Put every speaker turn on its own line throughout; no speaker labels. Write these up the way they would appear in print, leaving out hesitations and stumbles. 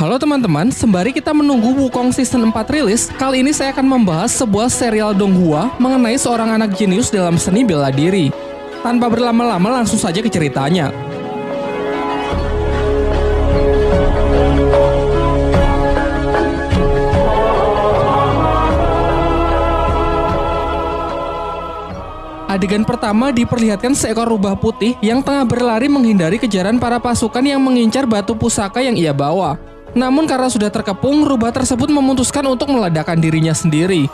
Halo teman-teman, sembari kita menunggu Wukong Season 4 rilis, kali ini saya akan membahas sebuah serial Donghua mengenai seorang anak jenius dalam seni bela diri. Tanpa berlama-lama langsung saja ke ceritanya. Adegan pertama diperlihatkan seekor rubah putih yang tengah berlari menghindari kejaran para pasukan yang mengincar batu pusaka yang ia bawa. Namun karena sudah terkepung, rubah tersebut memutuskan untuk meledakkan dirinya sendiri.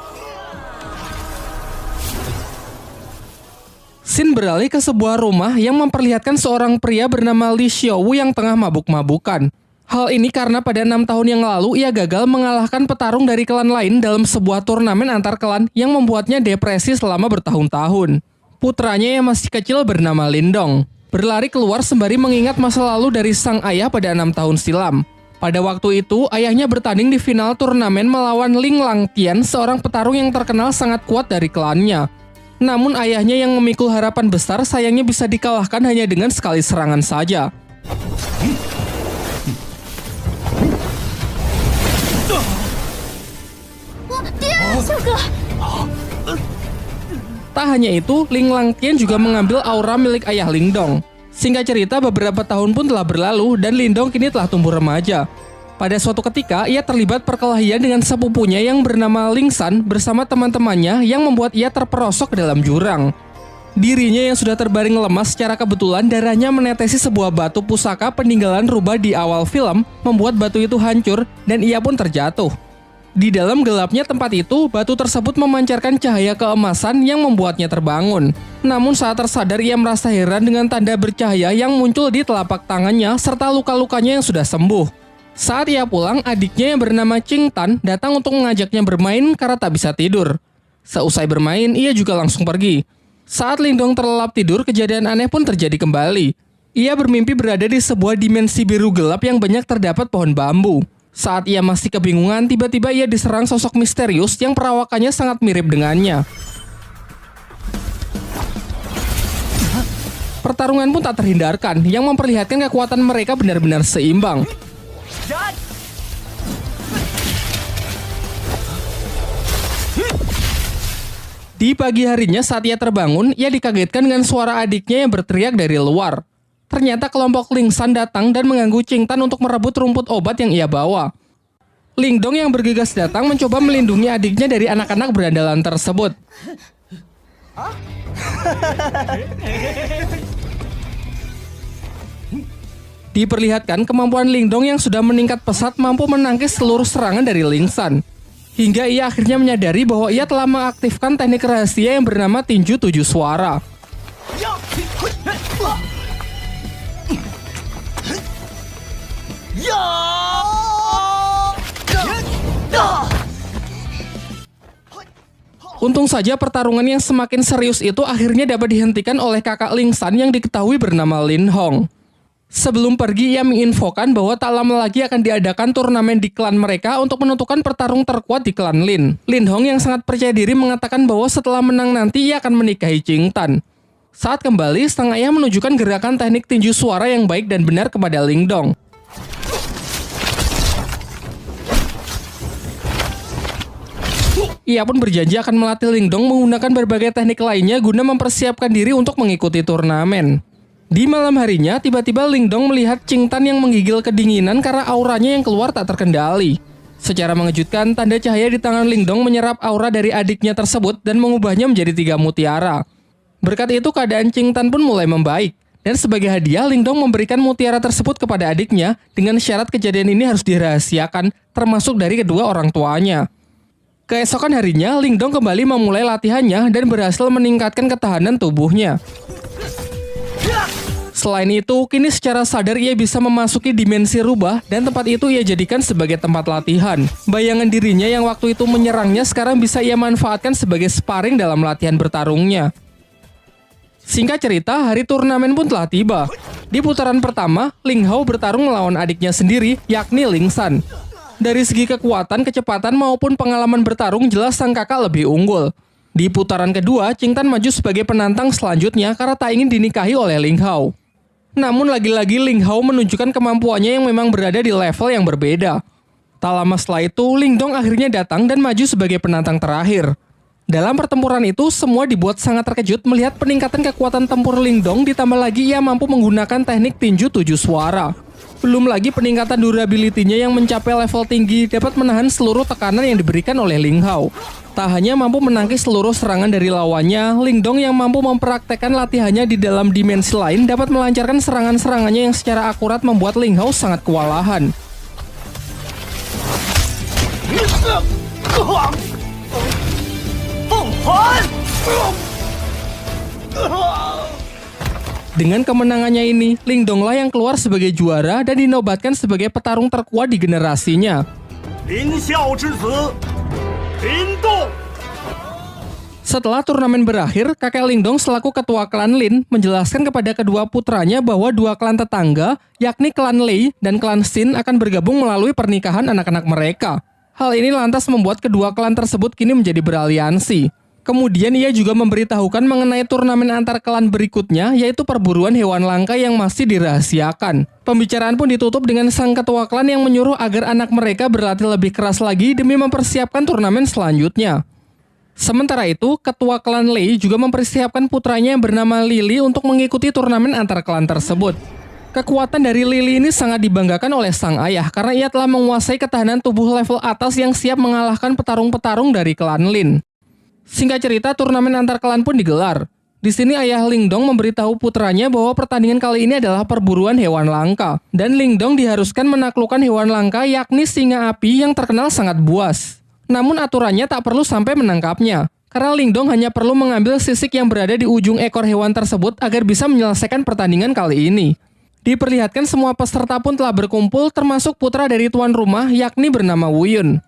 Scene beralih ke sebuah rumah yang memperlihatkan seorang pria bernama Li Xiaowu yang tengah mabuk-mabukan. Hal ini karena pada 6 tahun yang lalu ia gagal mengalahkan petarung dari klan lain dalam sebuah turnamen antar klan yang membuatnya depresi selama bertahun-tahun. Putranya yang masih kecil bernama Lindong berlari keluar sembari mengingat masa lalu dari sang ayah pada 6 tahun silam. Pada waktu itu, ayahnya bertanding di final turnamen melawan Ling Langtian, seorang petarung yang terkenal sangat kuat dari klannya. Namun ayahnya yang memikul harapan besar sayangnya bisa dikalahkan hanya dengan sekali serangan saja. Tak hanya itu, Ling Langtian juga mengambil aura milik ayah Lindong. Singkat cerita, beberapa tahun pun telah berlalu dan Lindong kini telah tumbuh remaja. Pada suatu ketika, ia terlibat perkelahian dengan sepupunya yang bernama Ling San bersama teman-temannya yang membuat ia terperosok ke dalam jurang. Dirinya yang sudah terbaring lemas secara kebetulan darahnya menetesi sebuah batu pusaka peninggalan rubah di awal film, membuat batu itu hancur dan ia pun terjatuh. Di dalam gelapnya tempat itu, batu tersebut memancarkan cahaya keemasan yang membuatnya terbangun. Namun saat tersadar ia merasa heran dengan tanda bercahaya yang muncul di telapak tangannya serta luka-lukanya yang sudah sembuh. Saat ia pulang, adiknya yang bernama Qing Tan datang untuk mengajaknya bermain karena tak bisa tidur. Seusai bermain, ia juga langsung pergi. Saat Lindong terlelap tidur, kejadian aneh pun terjadi kembali. Ia bermimpi berada di sebuah dimensi biru gelap yang banyak terdapat pohon bambu. Saat ia masih kebingungan, tiba-tiba ia diserang sosok misterius yang perawakannya sangat mirip dengannya. Pertarungan pun tak terhindarkan, yang memperlihatkan kekuatan mereka benar-benar seimbang. Di pagi harinya saat ia terbangun, ia dikagetkan dengan suara adiknya yang berteriak dari luar. Ternyata kelompok Ling San datang dan mengganggu Qing Tan untuk merebut rumput obat yang ia bawa. Lindong yang bergegas datang mencoba melindungi adiknya dari anak-anak berandalan tersebut. Diperlihatkan kemampuan Lindong yang sudah meningkat pesat mampu menangkis seluruh serangan dari Ling San. Hingga ia akhirnya menyadari bahwa ia telah mengaktifkan teknik rahasia yang bernama tinju 7 suara. Untung saja pertarungan yang semakin serius itu akhirnya dapat dihentikan oleh kakak Ling San yang diketahui bernama Lin Hong. Sebelum pergi, ia menginfokan bahwa tak lama lagi akan diadakan turnamen di klan mereka untuk menentukan petarung terkuat di klan Lin. Lin Hong yang sangat percaya diri mengatakan bahwa setelah menang nanti ia akan menikahi Qing Tan. Saat kembali, sang ayah menunjukkan gerakan teknik tinju suara yang baik dan benar kepada Lindong. Ia pun berjanji akan melatih Lindong menggunakan berbagai teknik lainnya guna mempersiapkan diri untuk mengikuti turnamen. Di malam harinya, tiba-tiba Lindong melihat Qing Tan yang menggigil kedinginan karena auranya yang keluar tak terkendali. Secara mengejutkan, tanda cahaya di tangan Lindong menyerap aura dari adiknya tersebut dan mengubahnya menjadi 3 mutiara. Berkat itu, keadaan Qing Tan pun mulai membaik. Dan sebagai hadiah, Lindong memberikan mutiara tersebut kepada adiknya dengan syarat kejadian ini harus dirahasiakan, termasuk dari kedua orang tuanya. Keesokan harinya, Lindong kembali memulai latihannya dan berhasil meningkatkan ketahanan tubuhnya. Selain itu, kini secara sadar ia bisa memasuki dimensi rubah dan tempat itu ia jadikan sebagai tempat latihan. Bayangan dirinya yang waktu itu menyerangnya sekarang bisa ia manfaatkan sebagai sparring dalam latihan bertarungnya. Singkat cerita, hari turnamen pun telah tiba. Di putaran pertama, Ling Hao bertarung melawan adiknya sendiri, yakni Ling San. Dari segi kekuatan, kecepatan maupun pengalaman bertarung jelas sang kakak lebih unggul. Di putaran kedua, Qing Tan maju sebagai penantang selanjutnya karena tak ingin dinikahi oleh Ling Hao. Namun lagi-lagi Ling Hao menunjukkan kemampuannya yang memang berada di level yang berbeda. Tak lama setelah itu, Ling Dong akhirnya datang dan maju sebagai penantang terakhir. Dalam pertempuran itu, semua dibuat sangat terkejut melihat peningkatan kekuatan tempur Ling Dong, ditambah lagi ia mampu menggunakan teknik tinju 7 suara. Belum lagi peningkatan durability-nya yang mencapai level tinggi dapat menahan seluruh tekanan yang diberikan oleh Ling Hao. Tak hanya mampu menangkis seluruh serangan dari lawannya, Ling Dong yang mampu mempraktekkan latihannya di dalam dimensi lain dapat melancarkan serangan-serangannya yang secara akurat membuat Ling Hao sangat kewalahan. Dengan kemenangannya ini, Ling Dong lah yang keluar sebagai juara dan dinobatkan sebagai petarung terkuat di generasinya. Setelah turnamen berakhir, kakek Ling Dong selaku ketua klan Lin menjelaskan kepada kedua putranya bahwa dua klan tetangga, yakni klan Lei dan klan Xin akan bergabung melalui pernikahan anak-anak mereka. Hal ini lantas membuat kedua klan tersebut kini menjadi beraliansi. Kemudian ia juga memberitahukan mengenai turnamen antar klan berikutnya, yaitu perburuan hewan langka yang masih dirahasiakan. Pembicaraan pun ditutup dengan sang ketua klan yang menyuruh agar anak mereka berlatih lebih keras lagi demi mempersiapkan turnamen selanjutnya. Sementara itu, ketua klan Lei juga mempersiapkan putranya yang bernama Lily untuk mengikuti turnamen antar klan tersebut. Kekuatan dari Lily ini sangat dibanggakan oleh sang ayah karena ia telah menguasai ketahanan tubuh level atas yang siap mengalahkan petarung-petarung dari klan Lin. Singkat cerita, turnamen antar klan pun digelar. Di sini ayah Ling Dong memberitahu putranya bahwa pertandingan kali ini adalah perburuan hewan langka. Dan Ling Dong diharuskan menaklukkan hewan langka yakni singa api yang terkenal sangat buas. Namun aturannya tak perlu sampai menangkapnya. Karena Ling Dong hanya perlu mengambil sisik yang berada di ujung ekor hewan tersebut agar bisa menyelesaikan pertandingan kali ini. Diperlihatkan semua peserta pun telah berkumpul termasuk putra dari tuan rumah yakni bernama Wu Yun.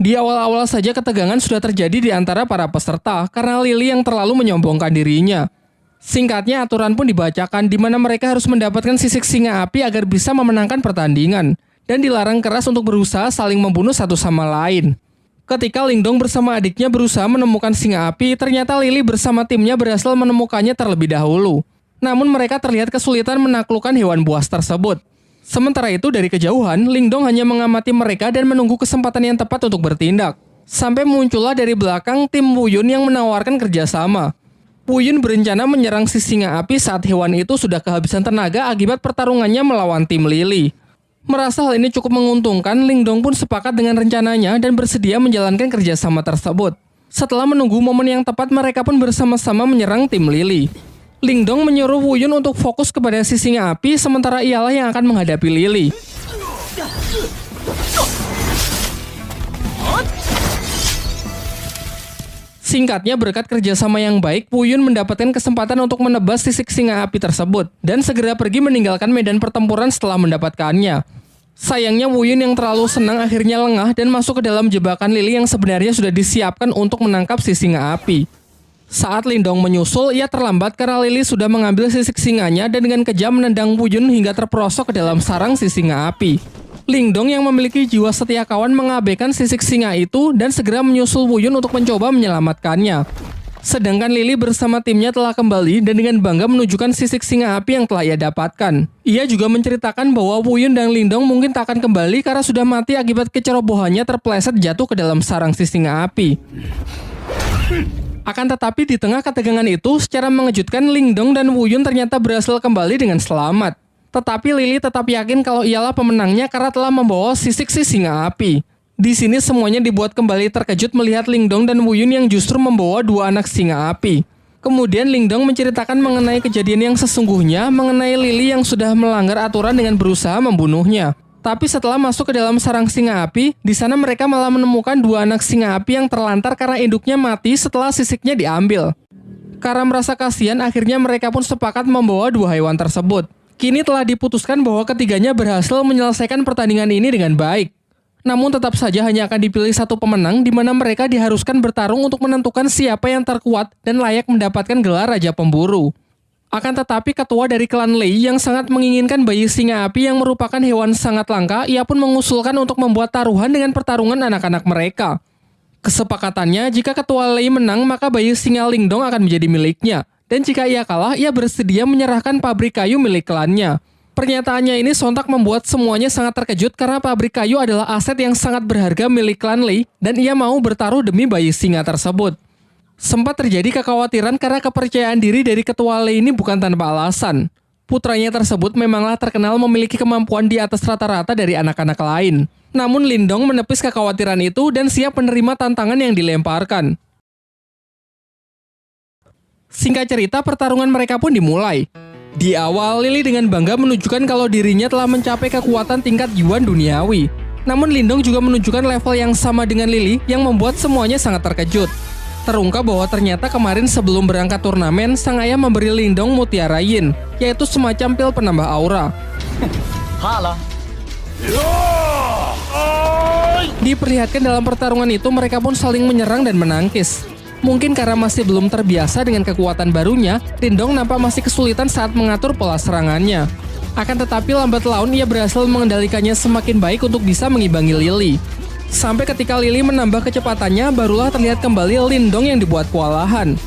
Di awal-awal saja ketegangan sudah terjadi di antara para peserta karena Lily yang terlalu menyombongkan dirinya. Singkatnya aturan pun dibacakan di mana mereka harus mendapatkan sisik singa api agar bisa memenangkan pertandingan dan dilarang keras untuk berusaha saling membunuh satu sama lain. Ketika Ling Dong bersama adiknya berusaha menemukan singa api, ternyata Lily bersama timnya berhasil menemukannya terlebih dahulu. Namun mereka terlihat kesulitan menaklukkan hewan buas tersebut. Sementara itu dari kejauhan, Ling Dong hanya mengamati mereka dan menunggu kesempatan yang tepat untuk bertindak. Sampai muncullah dari belakang tim Wu Yun yang menawarkan kerjasama. Wu Yun berencana menyerang si singa api saat hewan itu sudah kehabisan tenaga akibat pertarungannya melawan tim Lily. Merasa hal ini cukup menguntungkan, Ling Dong pun sepakat dengan rencananya dan bersedia menjalankan kerjasama tersebut. Setelah menunggu momen yang tepat, mereka pun bersama-sama menyerang tim Lily. Ling Dong menyuruh Wu Yun untuk fokus kepada si singa api, sementara ialah yang akan menghadapi Lily. Singkatnya, berkat kerjasama yang baik, Wu Yun mendapatkan kesempatan untuk menebas sisik singa api tersebut dan segera pergi meninggalkan medan pertempuran setelah mendapatkannya. Sayangnya Wu Yun yang terlalu senang akhirnya lengah dan masuk ke dalam jebakan Lily yang sebenarnya sudah disiapkan untuk menangkap si singa api. Saat Ling Dong menyusul, ia terlambat karena Lily sudah mengambil sisik singanya dan dengan kejam menendang Wu Yun hingga terperosok ke dalam sarang si singa api. Ling Dong yang memiliki jiwa setia kawan mengabaikan sisik singa itu dan segera menyusul Wu Yun untuk mencoba menyelamatkannya. Sedangkan Lily bersama timnya telah kembali dan dengan bangga menunjukkan sisik singa api yang telah ia dapatkan. Ia juga menceritakan bahwa Wu Yun dan Ling Dong mungkin tak akan kembali karena sudah mati akibat kecerobohannya terpeleset jatuh ke dalam sarang si singa api. Akan tetapi di tengah ketegangan itu, secara mengejutkan Ling Dong dan Wu Yun ternyata berhasil kembali dengan selamat. Tetapi Lily tetap yakin kalau ialah pemenangnya karena telah membawa sisik si singa api. Di sini semuanya dibuat kembali terkejut melihat Ling Dong dan Wu Yun yang justru membawa dua anak singa api. Kemudian Ling Dong menceritakan mengenai kejadian yang sesungguhnya mengenai Lily yang sudah melanggar aturan dengan berusaha membunuhnya. Tapi setelah masuk ke dalam sarang singa api, di sana mereka malah menemukan dua anak singa api yang terlantar karena induknya mati setelah sisiknya diambil. Karena merasa kasihan, akhirnya mereka pun sepakat membawa dua hewan tersebut. Kini telah diputuskan bahwa ketiganya berhasil menyelesaikan pertandingan ini dengan baik. Namun tetap saja hanya akan dipilih satu pemenang di mana mereka diharuskan bertarung untuk menentukan siapa yang terkuat dan layak mendapatkan gelar Raja Pemburu. Akan tetapi ketua dari klan Lei yang sangat menginginkan bayi singa api yang merupakan hewan sangat langka, ia pun mengusulkan untuk membuat taruhan dengan pertarungan anak-anak mereka. Kesepakatannya, jika ketua Lei menang, maka bayi singa Ling Dong akan menjadi miliknya. Dan jika ia kalah, ia bersedia menyerahkan pabrik kayu milik klannya. Pernyataannya ini sontak membuat semuanya sangat terkejut karena pabrik kayu adalah aset yang sangat berharga milik klan Lei dan ia mau bertaruh demi bayi singa tersebut. Sempat terjadi kekhawatiran karena kepercayaan diri dari ketua Lei ini bukan tanpa alasan. Putranya tersebut memanglah terkenal memiliki kemampuan di atas rata-rata dari anak-anak lain. Namun Lindong menepis kekhawatiran itu dan siap menerima tantangan yang dilemparkan. Singkat cerita, pertarungan mereka pun dimulai. Di awal, Lily dengan bangga menunjukkan kalau dirinya telah mencapai kekuatan tingkat Yuan duniawi. Namun Lindong juga menunjukkan level yang sama dengan Lily yang membuat semuanya sangat terkejut. Terungkap bahwa ternyata kemarin sebelum berangkat turnamen, sang ayah memberi Lindong Mutiara Yin, yaitu semacam pil penambah aura. Diperlihatkan dalam pertarungan itu mereka pun saling menyerang dan menangkis. Mungkin karena masih belum terbiasa dengan kekuatan barunya, Lindong nampak masih kesulitan saat mengatur pola serangannya. Akan tetapi lambat laun ia berhasil mengendalikannya semakin baik untuk bisa mengimbangi Lily. Sampai ketika Lily menambah kecepatannya, barulah terlihat kembali Lindong yang dibuat kewalahan.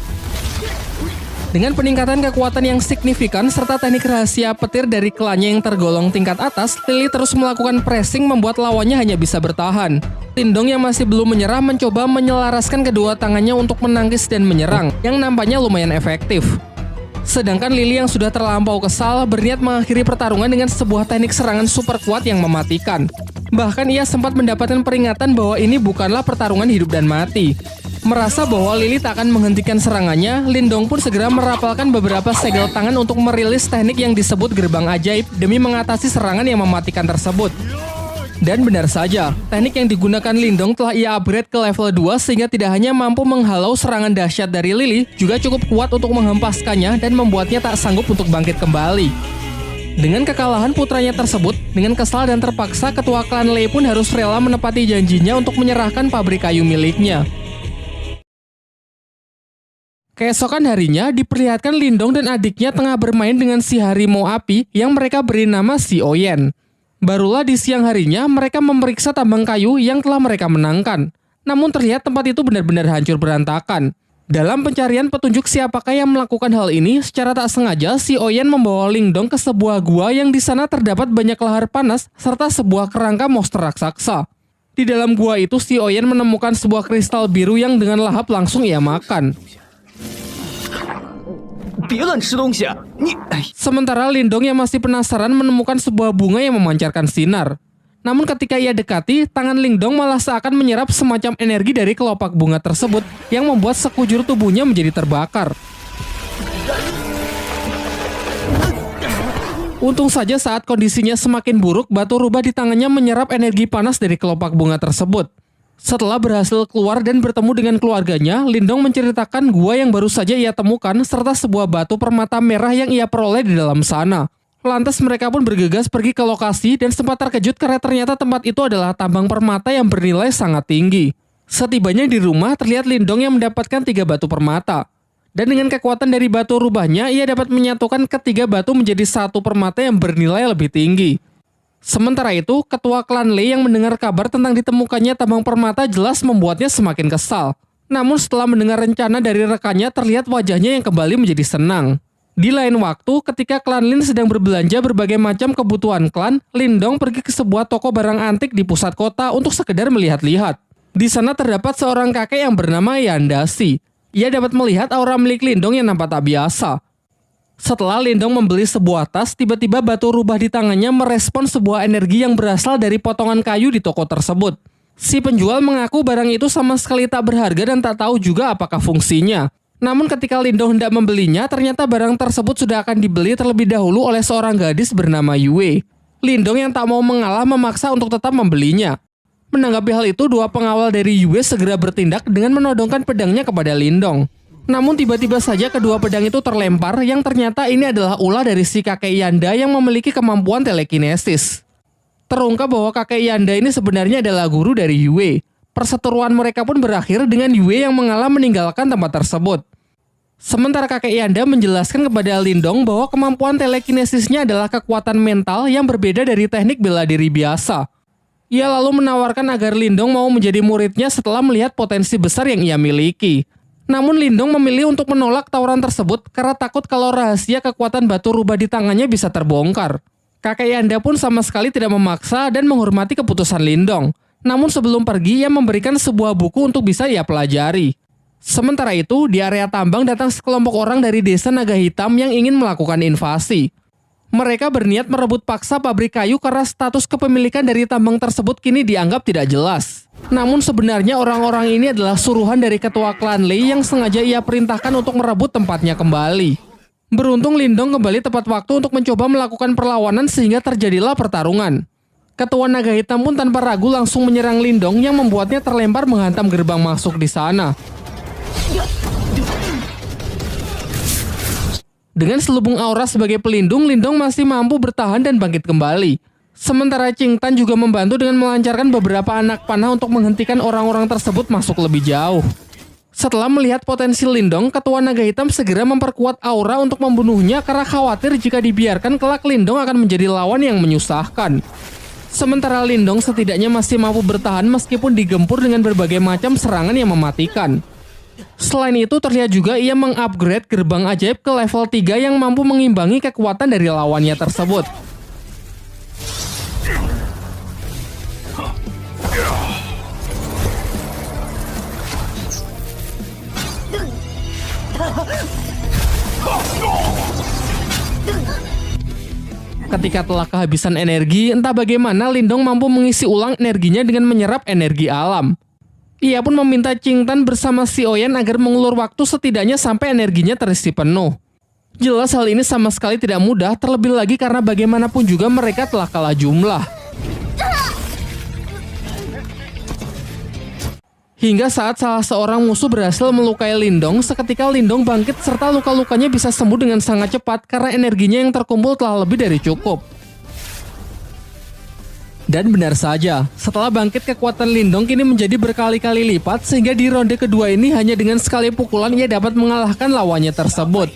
Dengan peningkatan kekuatan yang signifikan serta teknik rahasia petir dari klannya yang tergolong tingkat atas, Lily terus melakukan pressing membuat lawannya hanya bisa bertahan. Lindong yang masih belum menyerah mencoba menyelaraskan kedua tangannya untuk menangkis dan menyerang, yang nampaknya lumayan efektif. Sedangkan Lily yang sudah terlampau kesal berniat mengakhiri pertarungan dengan sebuah teknik serangan super kuat yang mematikan. Bahkan ia sempat mendapatkan peringatan bahwa ini bukanlah pertarungan hidup dan mati. Merasa bahwa Lily tak akan menghentikan serangannya, Lindong pun segera merapalkan beberapa segel tangan untuk merilis teknik yang disebut gerbang ajaib demi mengatasi serangan yang mematikan tersebut. Dan benar saja, teknik yang digunakan Lindong telah ia upgrade ke level 2 sehingga tidak hanya mampu menghalau serangan dahsyat dari Lily, juga cukup kuat untuk menghempaskannya dan membuatnya tak sanggup untuk bangkit kembali. Dengan kekalahan putranya tersebut, dengan kesal dan terpaksa ketua klan Lei pun harus rela menepati janjinya untuk menyerahkan pabrik kayu miliknya. Keesokan harinya, diperlihatkan Lindong dan adiknya tengah bermain dengan si harimau api yang mereka beri nama si Oyen. Barulah di siang harinya, mereka memeriksa tambang kayu yang telah mereka menangkan. Namun terlihat tempat itu benar-benar hancur berantakan. Dalam pencarian petunjuk siapakah yang melakukan hal ini, secara tak sengaja si Oyen membawa Lindong ke sebuah gua yang di sana terdapat banyak lahar panas serta sebuah kerangka monster raksasa. Di dalam gua itu, si Oyen menemukan sebuah kristal biru yang dengan lahap langsung ia makan. Sementara Lindong yang masih penasaran menemukan sebuah bunga yang memancarkan sinar. Namun ketika ia dekati, tangan Lindong malah seakan menyerap semacam energi dari kelopak bunga tersebut yang membuat sekujur tubuhnya menjadi terbakar. Untung saja saat kondisinya semakin buruk, batu rubah di tangannya menyerap energi panas dari kelopak bunga tersebut. Setelah berhasil keluar dan bertemu dengan keluarganya, Lindong menceritakan gua yang baru saja ia temukan serta sebuah batu permata merah yang ia peroleh di dalam sana. Lantas mereka pun bergegas pergi ke lokasi dan sempat terkejut karena ternyata tempat itu adalah tambang permata yang bernilai sangat tinggi. Setibanya di rumah, terlihat Lindong yang mendapatkan 3 batu permata. Dan dengan kekuatan dari batu rubahnya, ia dapat menyatukan ketiga batu menjadi satu permata yang bernilai lebih tinggi. Sementara itu, ketua klan Lei yang mendengar kabar tentang ditemukannya tambang permata jelas membuatnya semakin kesal. Namun setelah mendengar rencana dari rekannya, terlihat wajahnya yang kembali menjadi senang. Di lain waktu, ketika klan Lin sedang berbelanja berbagai macam kebutuhan klan, Lindong pergi ke sebuah toko barang antik di pusat kota untuk sekedar melihat-lihat. Di sana terdapat seorang kakek yang bernama Yandasi. Ia dapat melihat aura milik Lindong yang nampak tak biasa. Setelah Lindong membeli sebuah tas, tiba-tiba batu rubah di tangannya merespon sebuah energi yang berasal dari potongan kayu di toko tersebut. Si penjual mengaku barang itu sama sekali tak berharga dan tak tahu juga apakah fungsinya. Namun ketika Lindong hendak membelinya, ternyata barang tersebut sudah akan dibeli terlebih dahulu oleh seorang gadis bernama Yue. Lindong yang tak mau mengalah memaksa untuk tetap membelinya. Menanggapi hal itu, 2 pengawal dari Yue segera bertindak dengan menodongkan pedangnya kepada Lindong. Namun tiba-tiba saja kedua pedang itu terlempar yang ternyata ini adalah ulah dari si kakek Yanda yang memiliki kemampuan telekinesis. Terungkap bahwa kakek Yanda ini sebenarnya adalah guru dari Yue. Perseteruan mereka pun berakhir dengan Yue yang mengalah meninggalkan tempat tersebut. Sementara kakek Yanda menjelaskan kepada Lindong bahwa kemampuan telekinesisnya adalah kekuatan mental yang berbeda dari teknik bela diri biasa. Ia lalu menawarkan agar Lindong mau menjadi muridnya setelah melihat potensi besar yang ia miliki. Namun Lindong memilih untuk menolak tawaran tersebut karena takut kalau rahasia kekuatan batu rubah di tangannya bisa terbongkar. Kakek Yanda pun sama sekali tidak memaksa dan menghormati keputusan Lindong. Namun sebelum pergi, ia memberikan sebuah buku untuk bisa ia pelajari. Sementara itu, di area tambang datang sekelompok orang dari desa Naga Hitam yang ingin melakukan invasi. Mereka berniat merebut paksa pabrik kayu karena status kepemilikan dari tambang tersebut kini dianggap tidak jelas. Namun sebenarnya orang-orang ini adalah suruhan dari ketua klan Lei yang sengaja ia perintahkan untuk merebut tempatnya kembali. Beruntung Lindong kembali tepat waktu untuk mencoba melakukan perlawanan sehingga terjadilah pertarungan. Ketua Naga Hitam pun tanpa ragu langsung menyerang Lindong yang membuatnya terlempar menghantam gerbang masuk di sana. Dengan selubung aura sebagai pelindung, Lindong masih mampu bertahan dan bangkit kembali. Sementara Qing Tan juga membantu dengan melancarkan beberapa anak panah untuk menghentikan orang-orang tersebut masuk lebih jauh. Setelah melihat potensi Lindong, Ketua Naga Hitam segera memperkuat aura untuk membunuhnya karena khawatir jika dibiarkan kelak Lindong akan menjadi lawan yang menyusahkan. Sementara Lindong setidaknya masih mampu bertahan meskipun digempur dengan berbagai macam serangan yang mematikan. Selain itu terlihat juga ia mengupgrade gerbang ajaib ke level 3 yang mampu mengimbangi kekuatan dari lawannya tersebut. Ketika telah kehabisan energi, entah bagaimana Lindong mampu mengisi ulang energinya dengan menyerap energi alam. Ia pun meminta Qing Tan bersama Si Oyan agar mengulur waktu setidaknya sampai energinya terisi penuh. Jelas hal ini sama sekali tidak mudah, terlebih lagi karena bagaimanapun juga mereka telah kalah jumlah. Hingga saat salah seorang musuh berhasil melukai Lindong, seketika Lindong bangkit serta luka-lukanya bisa sembuh dengan sangat cepat karena energinya yang terkumpul telah lebih dari cukup. Dan benar saja, setelah bangkit kekuatan Lindong kini menjadi berkali-kali lipat sehingga di ronde kedua ini hanya dengan sekali pukulan ia dapat mengalahkan lawannya tersebut.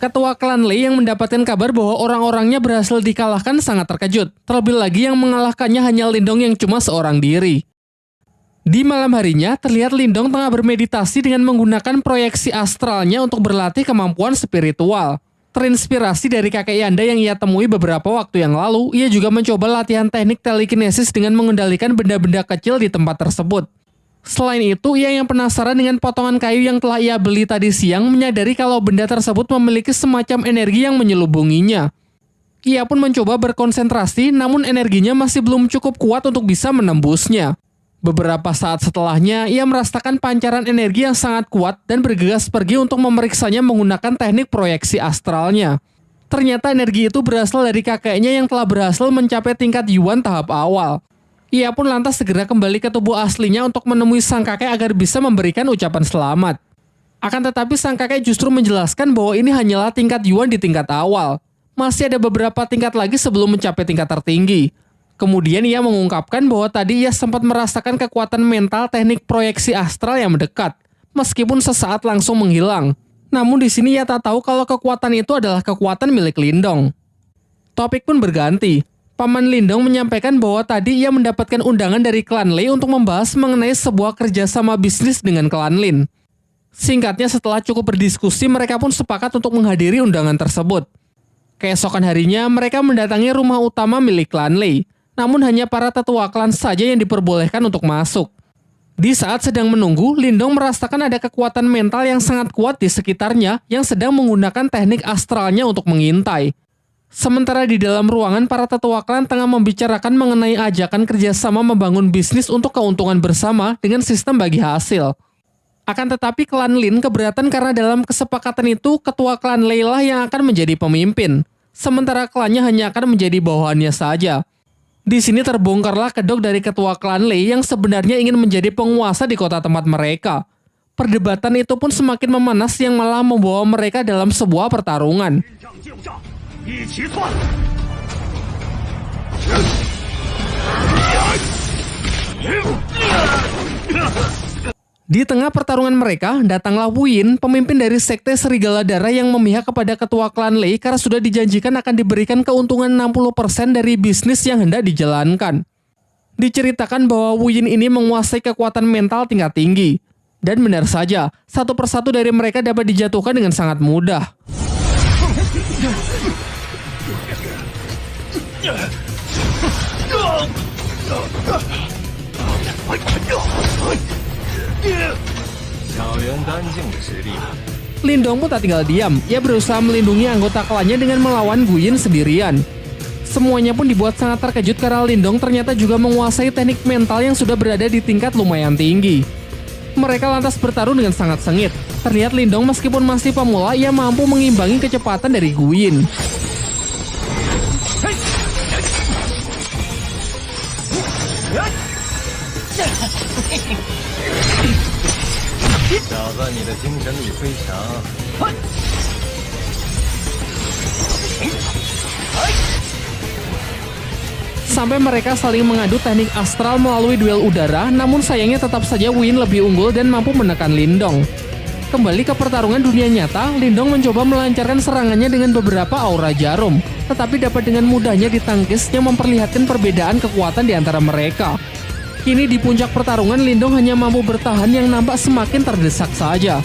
Ketua klan Lei yang mendapatkan kabar bahwa orang-orangnya berhasil dikalahkan sangat terkejut. Terlebih lagi yang mengalahkannya hanya Lindong yang cuma seorang diri. Di malam harinya, terlihat Lindong tengah bermeditasi dengan menggunakan proyeksi astralnya untuk berlatih kemampuan spiritual. Terinspirasi dari kakek Yanda yang ia temui beberapa waktu yang lalu, ia juga mencoba latihan teknik telekinesis dengan mengendalikan benda-benda kecil di tempat tersebut. Selain itu, ia yang penasaran dengan potongan kayu yang telah ia beli tadi siang menyadari kalau benda tersebut memiliki semacam energi yang menyelubunginya. Ia pun mencoba berkonsentrasi, namun energinya masih belum cukup kuat untuk bisa menembusnya. Beberapa saat setelahnya, ia merasakan pancaran energi yang sangat kuat dan bergegas pergi untuk memeriksanya menggunakan teknik proyeksi astralnya. Ternyata energi itu berasal dari kakeknya yang telah berhasil mencapai tingkat Yuan tahap awal. Ia pun lantas segera kembali ke tubuh aslinya untuk menemui sang kakek agar bisa memberikan ucapan selamat. Akan tetapi sang kakek justru menjelaskan bahwa ini hanyalah tingkat Yuan di tingkat awal. Masih ada beberapa tingkat lagi sebelum mencapai tingkat tertinggi. Kemudian ia mengungkapkan bahwa tadi ia sempat merasakan kekuatan mental teknik proyeksi astral yang mendekat, meskipun sesaat langsung menghilang. Namun di sini ia tak tahu kalau kekuatan itu adalah kekuatan milik Lindong. Topik pun berganti. Paman Lindong menyampaikan bahwa tadi ia mendapatkan undangan dari klan Lei untuk membahas mengenai sebuah kerjasama bisnis dengan klan Lin. Singkatnya setelah cukup berdiskusi, mereka pun sepakat untuk menghadiri undangan tersebut. Keesokan harinya, mereka mendatangi rumah utama milik klan Lei. Namun hanya para tetua klan saja yang diperbolehkan untuk masuk. Di saat sedang menunggu, Lindong merasakan ada kekuatan mental yang sangat kuat di sekitarnya yang sedang menggunakan teknik astralnya untuk mengintai. Sementara di dalam ruangan, para tetua klan tengah membicarakan mengenai ajakan kerjasama membangun bisnis untuk keuntungan bersama dengan sistem bagi hasil. Akan tetapi klan Lin keberatan karena dalam kesepakatan itu, ketua klan Lei lah yang akan menjadi pemimpin. Sementara klannya hanya akan menjadi bawahannya saja. Di sini terbongkarlah kedok dari ketua klan Lei yang sebenarnya ingin menjadi penguasa di kota tempat mereka. Perdebatan itu pun semakin memanas yang malah membawa mereka dalam sebuah pertarungan. Di tengah pertarungan mereka, datanglah Wu Yin, pemimpin dari sekte Serigala Darah yang memihak kepada ketua klan Lei karena sudah dijanjikan akan diberikan keuntungan 60% dari bisnis yang hendak dijalankan. Diceritakan bahwa Wu Yin ini menguasai kekuatan mental tingkat tinggi. Dan benar saja, satu persatu dari mereka dapat dijatuhkan dengan sangat mudah. Lindong pun tak tinggal diam, ia berusaha melindungi anggota klannya dengan melawan Gu Yin sendirian. Semuanya pun dibuat sangat terkejut karena Lindong ternyata juga menguasai teknik mental yang sudah berada di tingkat lumayan tinggi. Mereka lantas bertarung dengan sangat sengit. Terlihat Lindong meskipun masih pemula, ia mampu mengimbangi kecepatan dari Gu Yin. Sampai mereka saling mengadu teknik astral melalui duel udara, namun sayangnya tetap saja Wu Yin lebih unggul dan mampu menekan Lindong. Kembali ke pertarungan dunia nyata, Lindong mencoba melancarkan serangannya dengan beberapa aura jarum, tetapi dapat dengan mudahnya ditangkis yang memperlihatkan perbedaan kekuatan di antara mereka. Kini di puncak pertarungan, Lindong hanya mampu bertahan yang nampak semakin terdesak saja.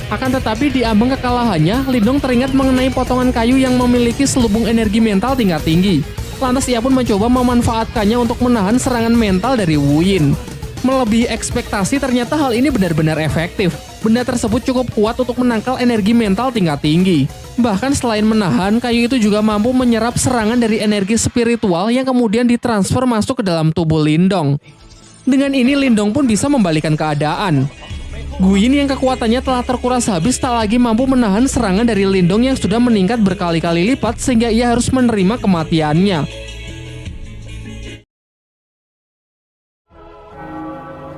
Akan tetapi di ambang kekalahannya, Lindong teringat mengenai potongan kayu yang memiliki selubung energi mental tingkat tinggi. Lantas ia pun mencoba memanfaatkannya untuk menahan serangan mental dari Wu Yin. Melebihi ekspektasi, ternyata hal ini benar-benar efektif. Benda tersebut cukup kuat untuk menangkal energi mental tingkat tinggi. Bahkan selain menahan, kayu itu juga mampu menyerap serangan dari energi spiritual yang kemudian ditransfer masuk ke dalam tubuh Lindong. Dengan ini Lindong pun bisa membalikan keadaan. Gu Yin yang kekuatannya telah terkuras habis tak lagi mampu menahan serangan dari Lindong yang sudah meningkat berkali-kali lipat sehingga ia harus menerima kematiannya.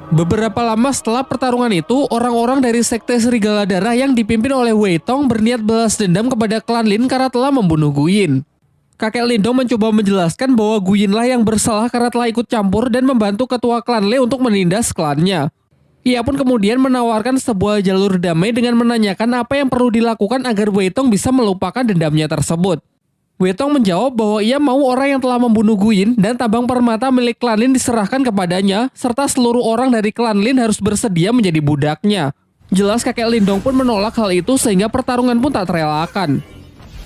Beberapa lama setelah pertarungan itu, orang-orang dari sekte Serigala Darah yang dipimpin oleh Wei Tong berniat balas dendam kepada klan Lin karena telah membunuh Gu Yin. Kakek Lindong mencoba menjelaskan bahwa Gu Yin lah yang bersalah karena telah ikut campur dan membantu ketua klan Lei untuk menindas klannya. Ia pun kemudian menawarkan sebuah jalur damai dengan menanyakan apa yang perlu dilakukan agar Wei Tong bisa melupakan dendamnya tersebut. Wei Tong menjawab bahwa ia mau orang yang telah membunuh Gu Yin dan tabang permata milik klan Lin diserahkan kepadanya, serta seluruh orang dari klan Lin harus bersedia menjadi budaknya. Jelas kakek Lindong pun menolak hal itu sehingga pertarungan pun tak terelakkan.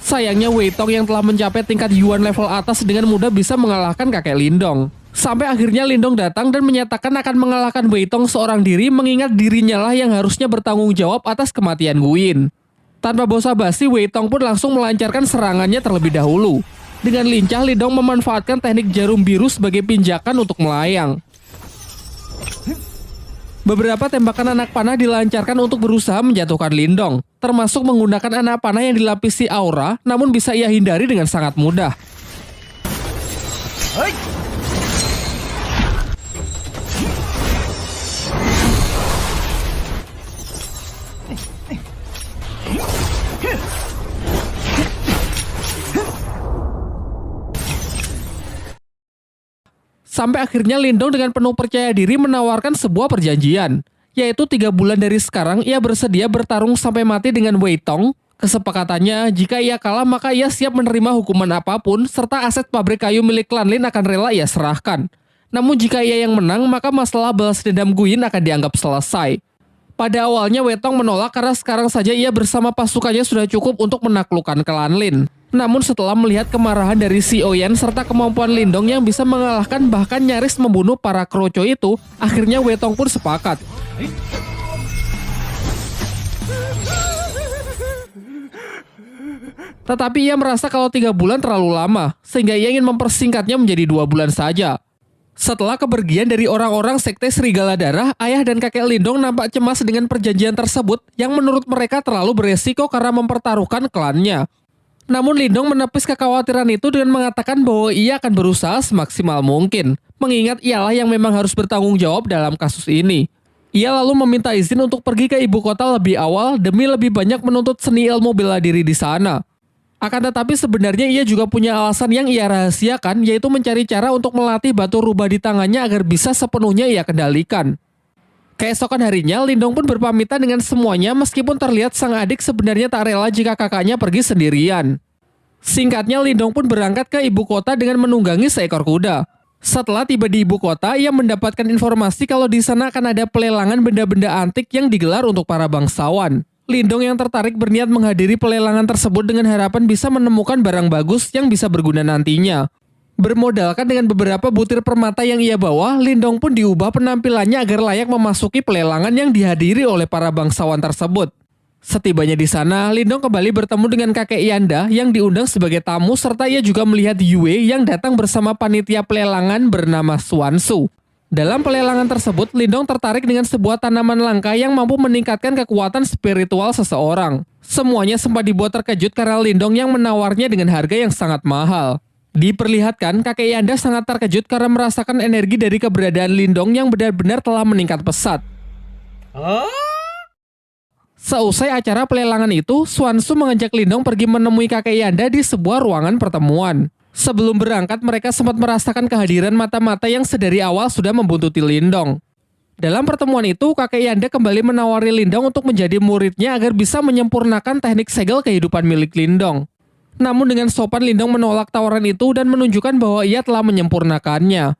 Sayangnya Wei Tong yang telah mencapai tingkat Yuan level atas dengan mudah bisa mengalahkan kakek Lindong. Sampai akhirnya Lindong datang dan menyatakan akan mengalahkan Wei Tong seorang diri, mengingat dirinya lah yang harusnya bertanggung jawab atas kematian Gu Yin. Tanpa basa-basi, Wei Tong pun langsung melancarkan serangannya terlebih dahulu. Dengan lincah, Lindong memanfaatkan teknik jarum biru sebagai pinjakan untuk melayang. Beberapa tembakan anak panah dilancarkan untuk berusaha menjatuhkan Lindong, termasuk menggunakan anak panah yang dilapisi aura, namun bisa ia hindari dengan sangat mudah. Sampai akhirnya Lindong dengan penuh percaya diri menawarkan sebuah perjanjian, yaitu 3 bulan dari sekarang ia bersedia bertarung sampai mati dengan Wei Tong. Kesepakatannya, jika ia kalah maka ia siap menerima hukuman apapun, serta aset pabrik kayu milik klan Lin akan rela ia serahkan. Namun jika ia yang menang, maka masalah balas dendam Gu Yin akan dianggap selesai. Pada awalnya Wei Tong menolak karena sekarang saja ia bersama pasukannya sudah cukup untuk menaklukkan klan Lin. Namun setelah melihat kemarahan dari Si Oyan serta kemampuan Lindong yang bisa mengalahkan bahkan nyaris membunuh para kroco itu, akhirnya Wei Tong pun sepakat. Tetapi ia merasa kalau 3 bulan terlalu lama, sehingga ia ingin mempersingkatnya menjadi 2 bulan saja. Setelah kepergian dari orang-orang sekte Serigala Darah, ayah dan kakek Lindong nampak cemas dengan perjanjian tersebut yang menurut mereka terlalu beresiko karena mempertaruhkan klannya. Namun Lindong menepis kekhawatiran itu dengan mengatakan bahwa ia akan berusaha semaksimal mungkin, mengingat ialah yang memang harus bertanggung jawab dalam kasus ini. Ia lalu meminta izin untuk pergi ke ibu kota lebih awal demi lebih banyak menuntut seni ilmu bela diri di sana. Akan tetapi sebenarnya ia juga punya alasan yang ia rahasiakan, yaitu mencari cara untuk melatih batu rubah di tangannya agar bisa sepenuhnya ia kendalikan. Keesokan harinya, Lindong pun berpamitan dengan semuanya meskipun terlihat sang adik sebenarnya tak rela jika kakaknya pergi sendirian. Singkatnya, Lindong pun berangkat ke ibu kota dengan menunggangi seekor kuda. Setelah tiba di ibu kota, ia mendapatkan informasi kalau di sana akan ada pelelangan benda-benda antik yang digelar untuk para bangsawan. Lindong yang tertarik berniat menghadiri pelelangan tersebut dengan harapan bisa menemukan barang bagus yang bisa berguna nantinya. Bermodalkan dengan beberapa butir permata yang ia bawa, Lindong pun diubah penampilannya agar layak memasuki pelelangan yang dihadiri oleh para bangsawan tersebut. Setibanya di sana, Lindong kembali bertemu dengan kakek Yanda yang diundang sebagai tamu serta ia juga melihat Yue yang datang bersama panitia pelelangan bernama Xuansu. Dalam pelelangan tersebut, Lindong tertarik dengan sebuah tanaman langka yang mampu meningkatkan kekuatan spiritual seseorang. Semuanya sempat dibuat terkejut karena Lindong yang menawarnya dengan harga yang sangat mahal. Diperlihatkan, kakek Yanda sangat terkejut karena merasakan energi dari keberadaan Lindong yang benar-benar telah meningkat pesat. Seusai acara pelelangan itu, Xuansu mengajak Lindong pergi menemui kakek Yanda di sebuah ruangan pertemuan. Sebelum berangkat, mereka sempat merasakan kehadiran mata-mata yang sedari awal sudah membuntuti Lindong. Dalam pertemuan itu, kakek Yanda kembali menawari Lindong untuk menjadi muridnya agar bisa menyempurnakan teknik segel kehidupan milik Lindong. Namun dengan sopan Lindong menolak tawaran itu dan menunjukkan bahwa ia telah menyempurnakannya.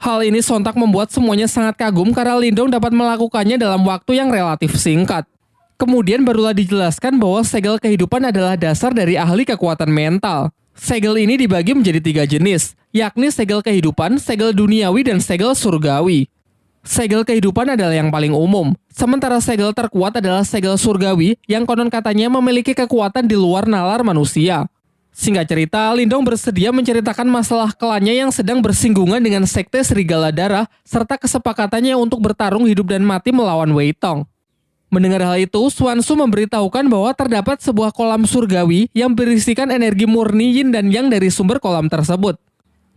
Hal ini sontak membuat semuanya sangat kagum karena Lindong dapat melakukannya dalam waktu yang relatif singkat. Kemudian barulah dijelaskan bahwa segel kehidupan adalah dasar dari ahli kekuatan mental. Segel ini dibagi menjadi 3 jenis, yakni segel kehidupan, segel duniawi, dan segel surgawi. Segel kehidupan adalah yang paling umum, sementara segel terkuat adalah segel surgawi yang konon katanya memiliki kekuatan di luar nalar manusia. Singkat cerita, Lindong bersedia menceritakan masalah klannya yang sedang bersinggungan dengan sekte Serigala Darah serta kesepakatannya untuk bertarung hidup dan mati melawan Wei Tong. Mendengar hal itu, Xuansu memberitahukan bahwa terdapat sebuah kolam surgawi yang berisikan energi murni yin dan yang dari sumber kolam tersebut.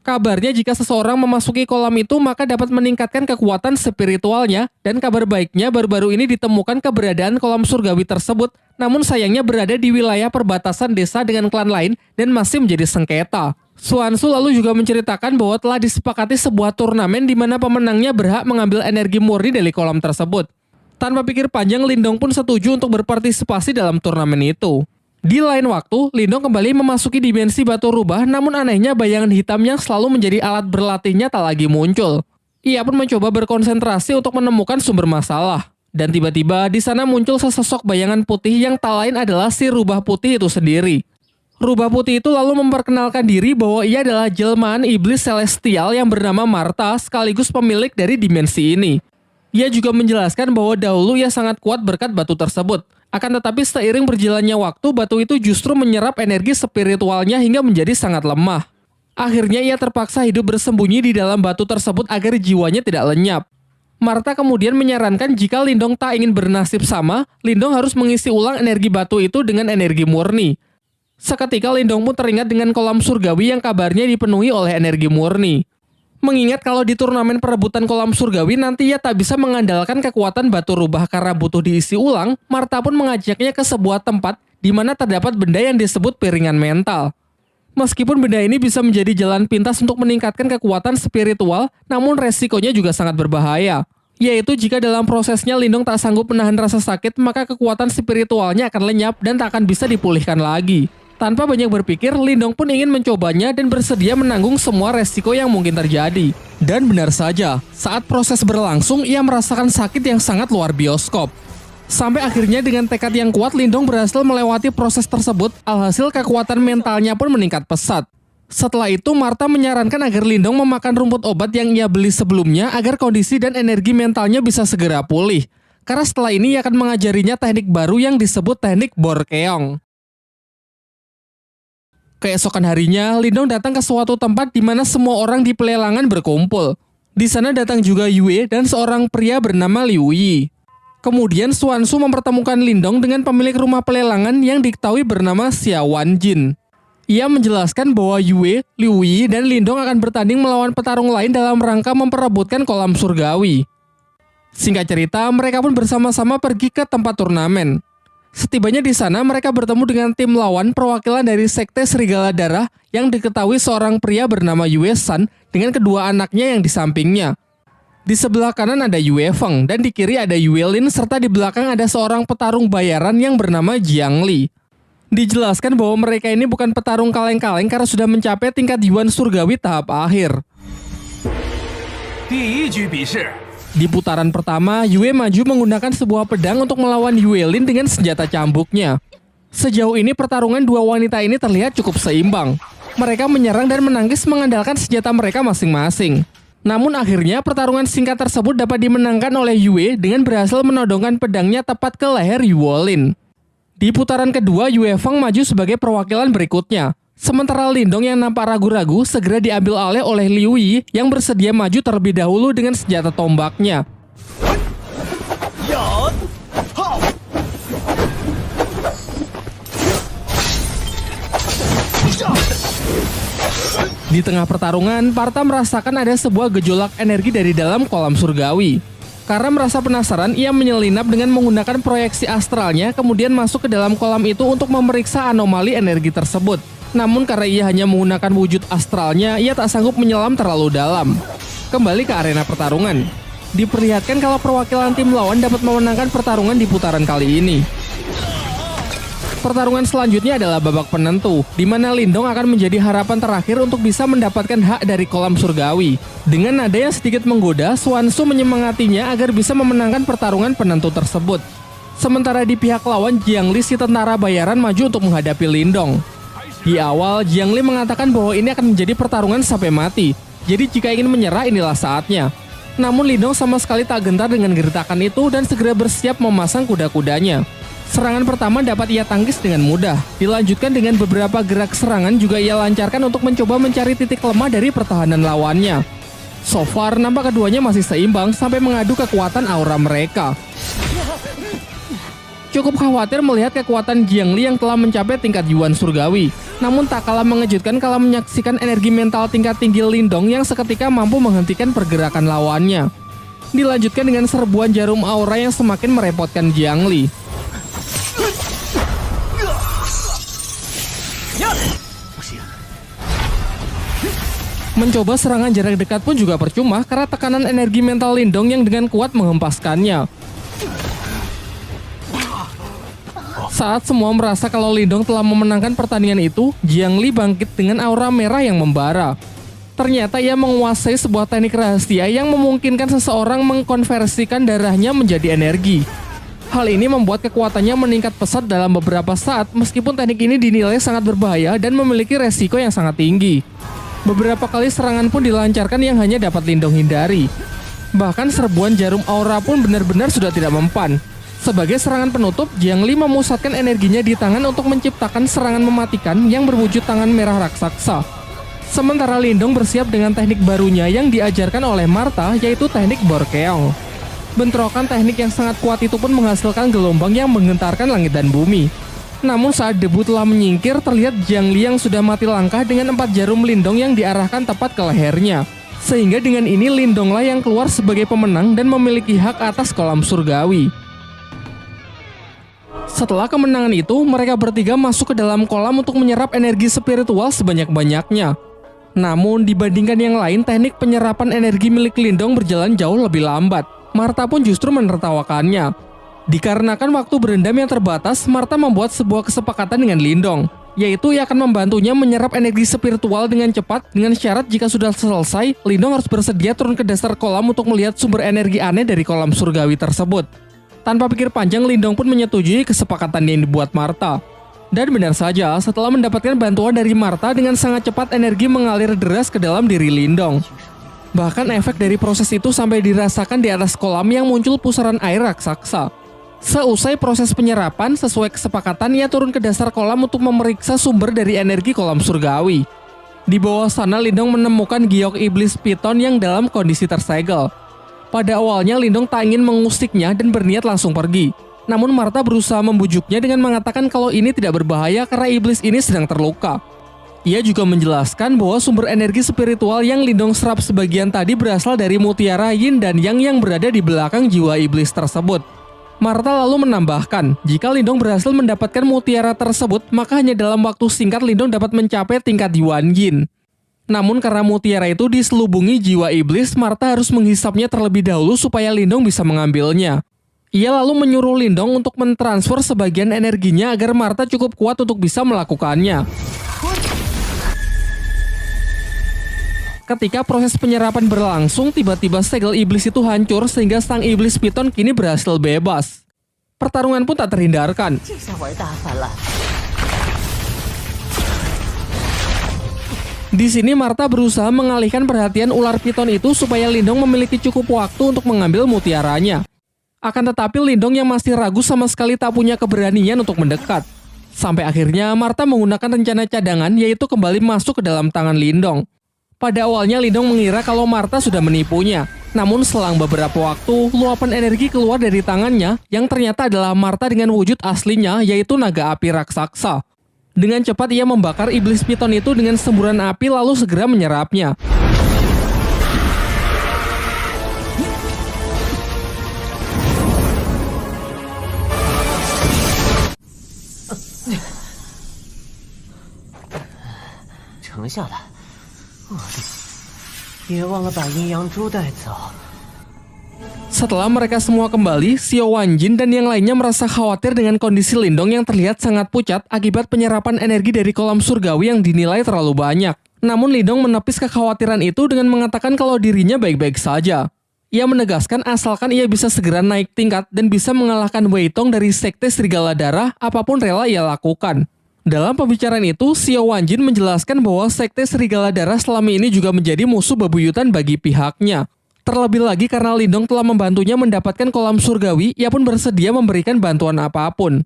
Kabarnya jika seseorang memasuki kolam itu maka dapat meningkatkan kekuatan spiritualnya, dan kabar baiknya baru-baru ini ditemukan keberadaan kolam surgawi tersebut, namun sayangnya berada di wilayah perbatasan desa dengan klan lain dan masih menjadi sengketa. Xuansu lalu juga menceritakan bahwa telah disepakati sebuah turnamen di mana pemenangnya berhak mengambil energi murni dari kolam tersebut. Tanpa pikir panjang, Lindong pun setuju untuk berpartisipasi dalam turnamen itu. Di lain waktu, Lindong kembali memasuki dimensi batu rubah, namun anehnya bayangan hitam yang selalu menjadi alat berlatihnya tak lagi muncul. Ia pun mencoba berkonsentrasi untuk menemukan sumber masalah. Dan tiba-tiba di sana muncul sesosok bayangan putih yang tak lain adalah si rubah putih itu sendiri. Rubah putih itu lalu memperkenalkan diri bahwa ia adalah jelmaan iblis celestial yang bernama Martha sekaligus pemilik dari dimensi ini. Ia juga menjelaskan bahwa dahulu ia sangat kuat berkat batu tersebut. Akan tetapi seiring berjalannya waktu, batu itu justru menyerap energi spiritualnya hingga menjadi sangat lemah. Akhirnya ia terpaksa hidup bersembunyi di dalam batu tersebut agar jiwanya tidak lenyap. Martha kemudian menyarankan jika Lindong tak ingin bernasib sama, Lindong harus mengisi ulang energi batu itu dengan energi murni. Seketika Lindong pun teringat dengan kolam surgawi yang kabarnya dipenuhi oleh energi murni. Mengingat kalau di turnamen perebutan kolam surgawi nanti ia tak bisa mengandalkan kekuatan batu rubah karena butuh diisi ulang, Martha pun mengajaknya ke sebuah tempat di mana terdapat benda yang disebut piringan mental. Meskipun benda ini bisa menjadi jalan pintas untuk meningkatkan kekuatan spiritual, namun resikonya juga sangat berbahaya. Yaitu jika dalam prosesnya Lindong tak sanggup menahan rasa sakit, maka kekuatan spiritualnya akan lenyap dan tak akan bisa dipulihkan lagi. Tanpa banyak berpikir, Lindong pun ingin mencobanya dan bersedia menanggung semua resiko yang mungkin terjadi. Dan benar saja, saat proses berlangsung, ia merasakan sakit yang sangat luar bioskop. Sampai akhirnya dengan tekad yang kuat, Lindong berhasil melewati proses tersebut, alhasil kekuatan mentalnya pun meningkat pesat. Setelah itu, Martha menyarankan agar Lindong memakan rumput obat yang ia beli sebelumnya agar kondisi dan energi mentalnya bisa segera pulih. Karena setelah ini ia akan mengajarinya teknik baru yang disebut teknik Borkeong. Keesokan harinya, Lindong datang ke suatu tempat di mana semua orang di pelelangan berkumpul. Di sana datang juga Yue dan seorang pria bernama Liu Yi. Kemudian Xuansu mempertemukan Lindong dengan pemilik rumah pelelangan yang diketahui bernama Xia Wanjin. Ia menjelaskan bahwa Yue, Liu Yi, dan Lindong akan bertanding melawan petarung lain dalam rangka memperebutkan kolam surgawi. Singkat cerita, mereka pun bersama-sama pergi ke tempat turnamen. Setibanya di sana, mereka bertemu dengan tim lawan perwakilan dari Sekte Serigala Darah yang diketahui seorang pria bernama Yue San dengan kedua anaknya yang di sampingnya. Di sebelah kanan ada Yue Feng dan di kiri ada Yue Lin serta di belakang ada seorang petarung bayaran yang bernama Jiang Li. Dijelaskan bahwa mereka ini bukan petarung kaleng-kaleng karena sudah mencapai tingkat Yuan Surgawi tahap akhir. Di putaran pertama, Yue maju menggunakan sebuah pedang untuk melawan Yue Lin dengan senjata cambuknya. Sejauh ini pertarungan dua wanita ini terlihat cukup seimbang. Mereka menyerang dan menangkis mengandalkan senjata mereka masing-masing. Namun akhirnya pertarungan singkat tersebut dapat dimenangkan oleh Yue dengan berhasil menodongkan pedangnya tepat ke leher Yue Lin. Di putaran kedua, Yue Feng maju sebagai perwakilan berikutnya. Sementara Lindong yang nampak ragu-ragu segera diambil alih oleh Liu Yi yang bersedia maju terlebih dahulu dengan senjata tombaknya. Di tengah pertarungan, Partha merasakan ada sebuah gejolak energi dari dalam kolam surgawi. Karena merasa penasaran, ia menyelinap dengan menggunakan proyeksi astralnya kemudian masuk ke dalam kolam itu untuk memeriksa anomali energi tersebut. Namun karena ia hanya menggunakan wujud astralnya, ia tak sanggup menyelam terlalu dalam. Kembali ke arena pertarungan. Diperlihatkan kalau perwakilan tim lawan dapat memenangkan pertarungan di putaran kali ini. Pertarungan selanjutnya adalah babak penentu, di mana Lindong akan menjadi harapan terakhir untuk bisa mendapatkan hak dari kolam surgawi. Dengan nada yang sedikit menggoda, Xuanzu menyemangatinya agar bisa memenangkan pertarungan penentu tersebut. Sementara di pihak lawan, Jiang Li si tentara bayaran maju untuk menghadapi Lindong. Di awal, Jiang Li mengatakan bahwa ini akan menjadi pertarungan sampai mati. Jadi jika ingin menyerah, inilah saatnya. Namun Lindong sama sekali tak gentar dengan gertakan itu dan segera bersiap memasang kuda-kudanya. Serangan pertama dapat ia tangkis dengan mudah. Dilanjutkan dengan beberapa gerak serangan juga ia lancarkan untuk mencoba mencari titik lemah dari pertahanan lawannya. So far, nampak keduanya masih seimbang sampai mengadu kekuatan aura mereka. Cukup khawatir melihat kekuatan Jiang Li yang telah mencapai tingkat Yuan Surgawi. Namun tak kalah mengejutkan kalau menyaksikan energi mental tingkat tinggi Lindong yang seketika mampu menghentikan pergerakan lawannya. Dilanjutkan dengan serbuan jarum aura yang semakin merepotkan Jiang Li. Mencoba serangan jarak dekat pun juga percuma karena tekanan energi mental Lindong yang dengan kuat menghempaskannya. Saat semua merasa kalau Lindong telah memenangkan pertandingan itu, Jiang Li bangkit dengan aura merah yang membara. Ternyata ia menguasai sebuah teknik rahasia yang memungkinkan seseorang mengkonversikan darahnya menjadi energi. Hal ini membuat kekuatannya meningkat pesat dalam beberapa saat meskipun teknik ini dinilai sangat berbahaya dan memiliki resiko yang sangat tinggi. Beberapa kali serangan pun dilancarkan yang hanya dapat Lindong hindari. Bahkan serbuan jarum aura pun benar-benar sudah tidak mempan. Sebagai serangan penutup, Jiang Li memusatkan energinya di tangan untuk menciptakan serangan mematikan yang berwujud tangan merah raksasa. Sementara Lindong bersiap dengan teknik barunya yang diajarkan oleh Martha, yaitu teknik Borkeong. Bentrokan teknik yang sangat kuat itu pun menghasilkan gelombang yang menggentarkan langit dan bumi. Namun saat debu telah menyingkir, terlihat Jiang Li yang sudah mati langkah dengan 4 jarum Lindong yang diarahkan tepat ke lehernya. Sehingga dengan ini Lindonglah yang keluar sebagai pemenang dan memiliki hak atas kolam surgawi. Setelah kemenangan itu, mereka bertiga masuk ke dalam kolam untuk menyerap energi spiritual sebanyak-banyaknya. Namun dibandingkan yang lain, teknik penyerapan energi milik Lindong berjalan jauh lebih lambat. Martha pun justru menertawakannya. Dikarenakan waktu berendam yang terbatas, Martha membuat sebuah kesepakatan dengan Lindong, yaitu ia akan membantunya menyerap energi spiritual dengan cepat dengan syarat jika sudah selesai, Lindong harus bersedia turun ke dasar kolam untuk melihat sumber energi aneh dari kolam surgawi tersebut. Tanpa pikir panjang, Lindong pun menyetujui kesepakatan yang dibuat Martha. Dan benar saja, setelah mendapatkan bantuan dari Martha, dengan sangat cepat energi mengalir deras ke dalam diri Lindong. Bahkan efek dari proses itu sampai dirasakan di atas kolam yang muncul pusaran air raksasa. Seusai proses penyerapan, sesuai kesepakatan, ia turun ke dasar kolam untuk memeriksa sumber dari energi kolam surgawi. Di bawah sana, Lindong menemukan giok iblis piton yang dalam kondisi tersegel. Pada awalnya Lindong tak ingin mengusiknya dan berniat langsung pergi. Namun Martha berusaha membujuknya dengan mengatakan kalau ini tidak berbahaya karena iblis ini sedang terluka. Ia juga menjelaskan bahwa sumber energi spiritual yang Lindong serap sebagian tadi berasal dari mutiara yin dan yang berada di belakang jiwa iblis tersebut. Martha lalu menambahkan, jika Lindong berhasil mendapatkan mutiara tersebut, maka hanya dalam waktu singkat Lindong dapat mencapai tingkat Yuan Yin. Namun karena mutiara itu diselubungi jiwa iblis, Martha harus menghisapnya terlebih dahulu supaya Lindong bisa mengambilnya. Ia lalu menyuruh Lindong untuk mentransfer sebagian energinya agar Martha cukup kuat untuk bisa melakukannya. Ketika proses penyerapan berlangsung, tiba-tiba segel iblis itu hancur sehingga sang iblis piton kini berhasil bebas. Pertarungan pun tak terhindarkan. Di sini Martha berusaha mengalihkan perhatian ular piton itu supaya Lindong memiliki cukup waktu untuk mengambil mutiaranya. Akan tetapi Lindong yang masih ragu sama sekali tak punya keberanian untuk mendekat. Sampai akhirnya Martha menggunakan rencana cadangan, yaitu kembali masuk ke dalam tangan Lindong. Pada awalnya Lindong mengira kalau Martha sudah menipunya. Namun selang beberapa waktu, luapan energi keluar dari tangannya yang ternyata adalah Martha dengan wujud aslinya, yaitu naga api raksasa. Dengan cepat ia membakar iblis piton itu dengan semburan api lalu segera menyerapnya. Setelah mereka semua kembali, Xiao Wanjin dan yang lainnya merasa khawatir dengan kondisi Lindong yang terlihat sangat pucat akibat penyerapan energi dari kolam surgawi yang dinilai terlalu banyak. Namun Lindong menepis kekhawatiran itu dengan mengatakan kalau dirinya baik-baik saja. Ia menegaskan asalkan ia bisa segera naik tingkat dan bisa mengalahkan Wei Tong dari Sekte Serigala Darah, apapun rela ia lakukan. Dalam pembicaraan itu, Xiao Wanjin menjelaskan bahwa Sekte Serigala Darah selama ini juga menjadi musuh bebuyutan bagi pihaknya. Terlebih lagi karena Lindong telah membantunya mendapatkan kolam surgawi, ia pun bersedia memberikan bantuan apapun.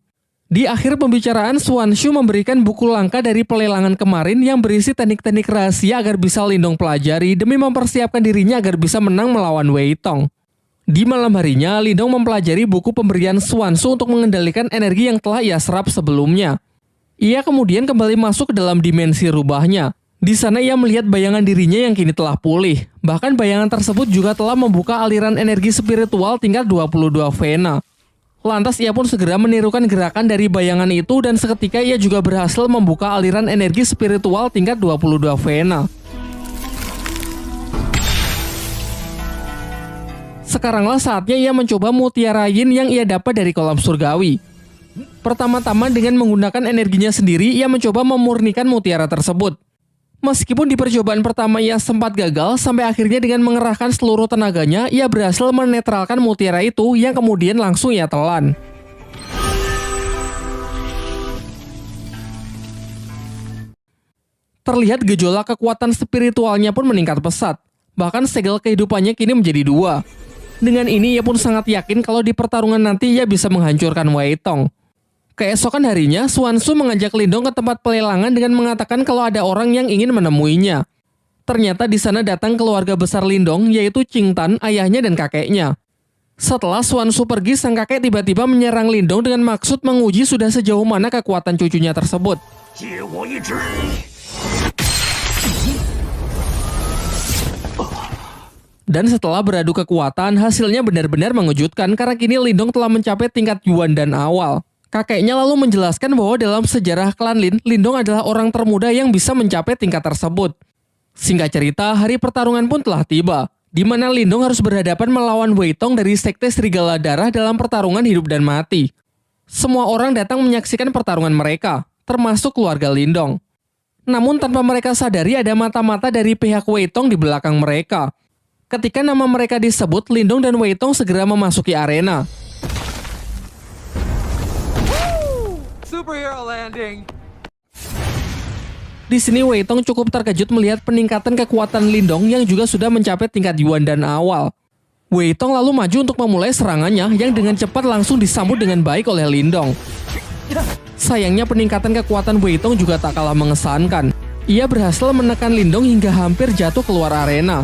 Di akhir pembicaraan, Suanshu memberikan buku langka dari pelelangan kemarin yang berisi teknik-teknik rahasia agar bisa Lindong pelajari demi mempersiapkan dirinya agar bisa menang melawan Wei Tong. Di malam harinya, Lindong mempelajari buku pemberian Suanshu untuk mengendalikan energi yang telah ia serap sebelumnya. Ia kemudian kembali masuk ke dalam dimensi rubahnya. Di sana ia melihat bayangan dirinya yang kini telah pulih. Bahkan bayangan tersebut juga telah membuka aliran energi spiritual tingkat 22 Vena. Lantas ia pun segera menirukan gerakan dari bayangan itu dan seketika ia juga berhasil membuka aliran energi spiritual tingkat 22 Vena. Sekaranglah saatnya ia mencoba mutiara yin yang ia dapat dari kolam surgawi. Pertama-tama dengan menggunakan energinya sendiri, ia mencoba memurnikan mutiara tersebut. Meskipun di percobaan pertama ia sempat gagal, sampai akhirnya dengan mengerahkan seluruh tenaganya, ia berhasil menetralkan mutiara itu yang kemudian langsung ia telan. Terlihat gejolak kekuatan spiritualnya pun meningkat pesat. Bahkan segel kehidupannya kini menjadi 2. Dengan ini ia pun sangat yakin kalau di pertarungan nanti ia bisa menghancurkan Wei Tong. Keesokan harinya, Suanshu mengajak Lindong ke tempat pelelangan dengan mengatakan kalau ada orang yang ingin menemuinya. Ternyata di sana datang keluarga besar Lindong, yaitu Qing Tan, ayahnya dan kakeknya. Setelah Suanshu pergi, sang kakek tiba-tiba menyerang Lindong dengan maksud menguji sudah sejauh mana kekuatan cucunya tersebut. Dan setelah beradu kekuatan, hasilnya benar-benar mengejutkan karena kini Lindong telah mencapai tingkat Yuan dan awal. Kakeknya lalu menjelaskan bahwa dalam sejarah klan Lin, Lindong adalah orang termuda yang bisa mencapai tingkat tersebut. Singkat cerita, hari pertarungan pun telah tiba, di mana Lindong harus berhadapan melawan Wei Tong dari Sekte Serigala Darah dalam pertarungan hidup dan mati. Semua orang datang menyaksikan pertarungan mereka, termasuk keluarga Lindong. Namun tanpa mereka sadari ada mata-mata dari pihak Wei Tong di belakang mereka. Ketika nama mereka disebut, Lindong dan Wei Tong segera memasuki arena.
Superhero landing.
Di sini Wei Tong cukup terkejut melihat peningkatan kekuatan Lindong yang juga sudah mencapai tingkat Yuan dan awal. Wei Tong lalu maju untuk memulai serangannya yang dengan cepat langsung disambut dengan baik oleh Lindong. Sayangnya peningkatan kekuatan Wei Tong juga tak kalah mengesankan. Ia berhasil menekan Lindong hingga hampir jatuh keluar arena.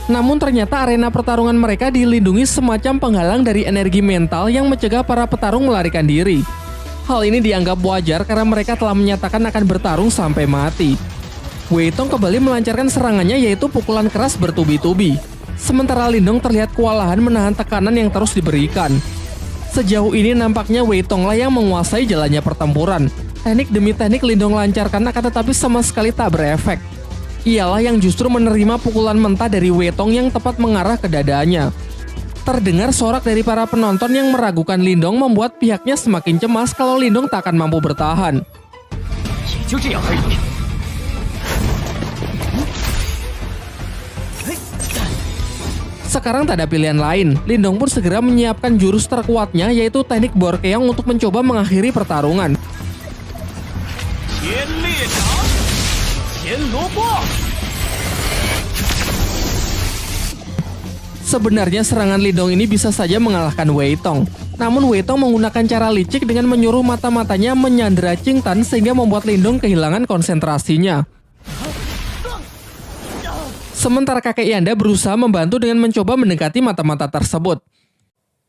Namun ternyata arena pertarungan mereka dilindungi semacam penghalang dari energi mental yang mencegah para petarung melarikan diri. Hal ini dianggap wajar karena mereka telah menyatakan akan bertarung sampai mati. Wei Tong kembali melancarkan serangannya yaitu pukulan keras bertubi-tubi. Sementara Lindong terlihat kewalahan menahan tekanan yang terus diberikan. Sejauh ini nampaknya Wei Tong lah yang menguasai jalannya pertempuran. Teknik demi teknik Lindong lancarkan akan tetapi sama sekali tak berefek. Ialah yang justru menerima pukulan mentah dari Wei Tong yang tepat mengarah ke dadanya. Terdengar sorak dari para penonton yang meragukan Lindong membuat pihaknya semakin cemas kalau Lindong tak akan mampu bertahan. Sekarang tak ada pilihan lain, Lindong pun segera menyiapkan jurus terkuatnya yaitu teknik Borkeong untuk mencoba mengakhiri pertarungan. Sebenarnya serangan Lindong ini bisa saja mengalahkan Wei Tong. Namun Wei Tong menggunakan cara licik dengan menyuruh mata-matanya menyandera Qing Tan sehingga membuat Lindong kehilangan konsentrasinya. Sementara kakek Yanda berusaha membantu dengan mencoba mendekati mata-mata tersebut.